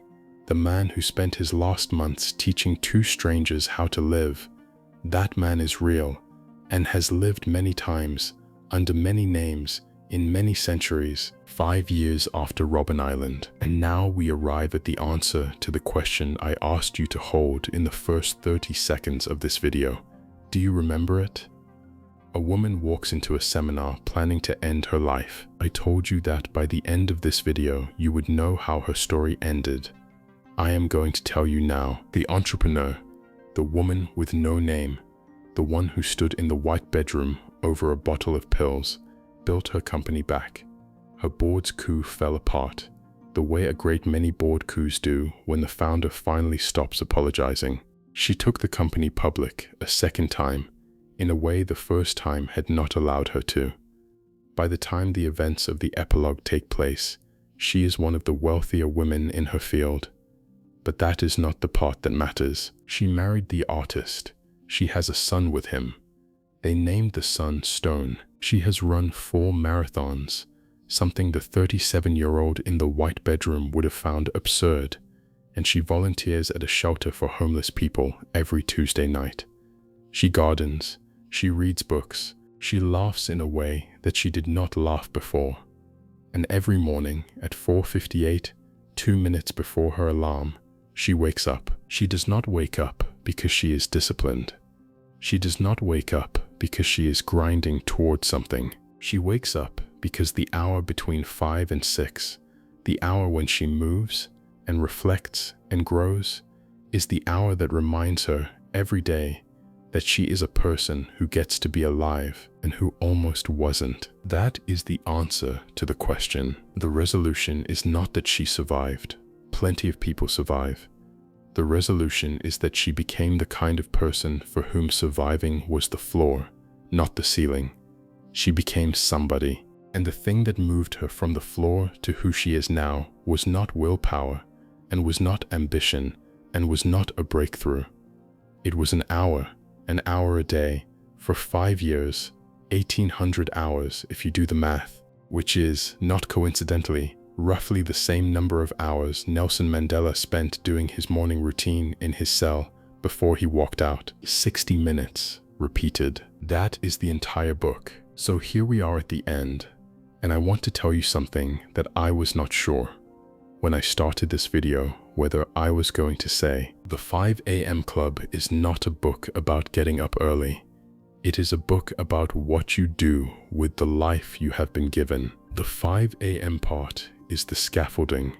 the man who spent his last months teaching 2 strangers how to live. That man is real, and has lived many times, under many names, in many centuries, 5 years after Robin Island. And now we arrive at the answer to the question I asked you to hold in the first 30 seconds of this video. Do you remember it? A woman walks into a seminar planning to end her life. I told you that by the end of this video, you would know how her story ended. I am going to tell you now. The entrepreneur, the woman with no name, the one who stood in the white bedroom over a bottle of pills, built her company back. Her board's coup fell apart, the way a great many board coups do when the founder finally stops apologizing. She took the company public a second time, in a way the first time had not allowed her to. By the time the events of the epilogue take place, she is one of the wealthier women in her field. But that is not the part that matters. She married the artist. She has a son with him. They named the son Stone. She has run 4 marathons, something the 37-year-old in the white bedroom would have found absurd, and she volunteers at a shelter for homeless people every Tuesday night. She gardens. She reads books. She laughs in a way that she did not laugh before. And every morning at 4:58, 2 minutes before her alarm, she wakes up. She does not wake up because she is disciplined. She does not wake up because she is grinding towards something. She wakes up because the hour between 5 and 6, the hour when she moves and reflects and grows, is the hour that reminds her every day that she is a person who gets to be alive and who almost wasn't. That is the answer to the question. The resolution is not that she survived. Plenty of people survive. The resolution is that she became the kind of person for whom surviving was the floor, not the ceiling. She became somebody, and the thing that moved her from the floor to who she is now was not willpower, and was not ambition, and was not a breakthrough. It was an hour a day, for 5 years, 1,800 hours if you do the math, which is, not coincidentally, roughly the same number of hours Nelson Mandela spent doing his morning routine in his cell before he walked out. 60 minutes, repeated. That is the entire book. So here we are at the end, and I want to tell you something that I was not sure when I started this video, whether I was going to say. The 5 a.m. Club is not a book about getting up early. It is a book about what you do with the life you have been given. The 5 a.m. part is the scaffolding.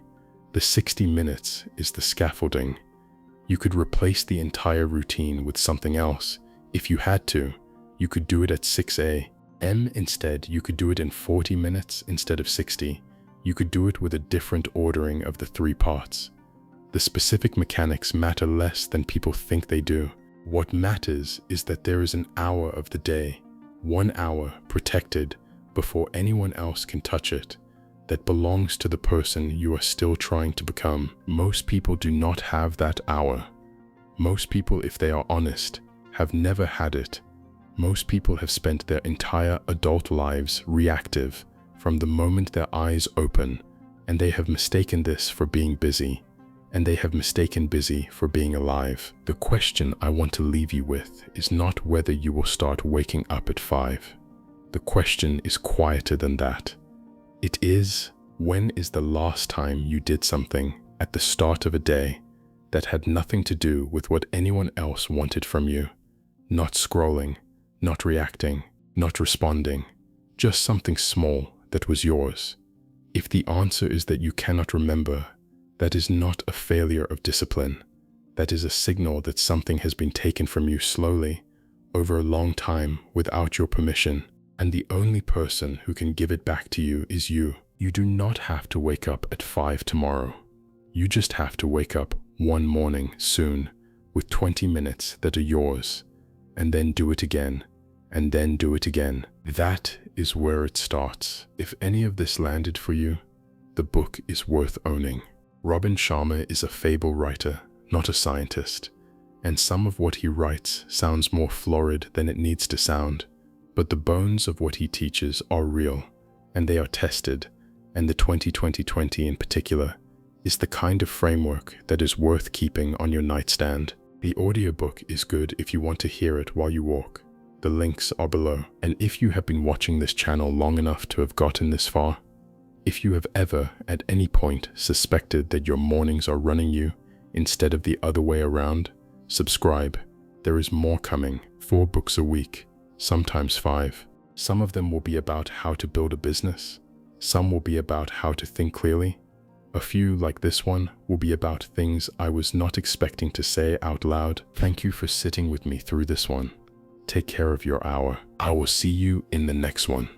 The 60 minutes is the scaffolding. You could replace the entire routine with something else. If you had to, you could do it at 6 a.m. instead. You could do it in 40 minutes instead of 60. You could do it with a different ordering of the 3 parts. The specific mechanics matter less than people think they do. What matters is that there is an hour of the day, 1 hour protected before anyone else can touch it, that belongs to the person you are still trying to become. Most people do not have that hour. Most people, if they are honest, have never had it. Most people have spent their entire adult lives reactive from the moment their eyes open, and they have mistaken this for being busy, and they have mistaken busy for being alive. The question I want to leave you with is not whether you will start waking up at 5. The question is quieter than that. It is, when is the last time you did something at the start of a day that had nothing to do with what anyone else wanted from you? Not scrolling, not reacting, not responding, just something small that was yours. If the answer is that you cannot remember, that is not a failure of discipline. That is a signal that something has been taken from you slowly, over a long time, without your permission, and the only person who can give it back to you is you. You do not have to wake up at 5 tomorrow. You just have to wake up one morning soon, with 20 minutes that are yours, and then do it again, and then do it again. That is where it starts. If any of this landed for you, the book is worth owning. Robin Sharma is a fable writer, not a scientist, and some of what he writes sounds more florid than it needs to sound, but the bones of what he teaches are real, and they are tested, and the 20-20-20 in particular is the kind of framework that is worth keeping on your nightstand. The audiobook is good if you want to hear it while you walk, The links are below. And if you have been watching this channel long enough to have gotten this far, if you have ever at any point suspected that your mornings are running you instead of the other way around, subscribe. There is more coming. 4 books a week, sometimes 5. Some of them will be about how to build a business. Some will be about how to think clearly. A few, like this one, will be about things I was not expecting to say out loud. Thank you for sitting with me through this one. Take care of your hour. I will see you in the next one.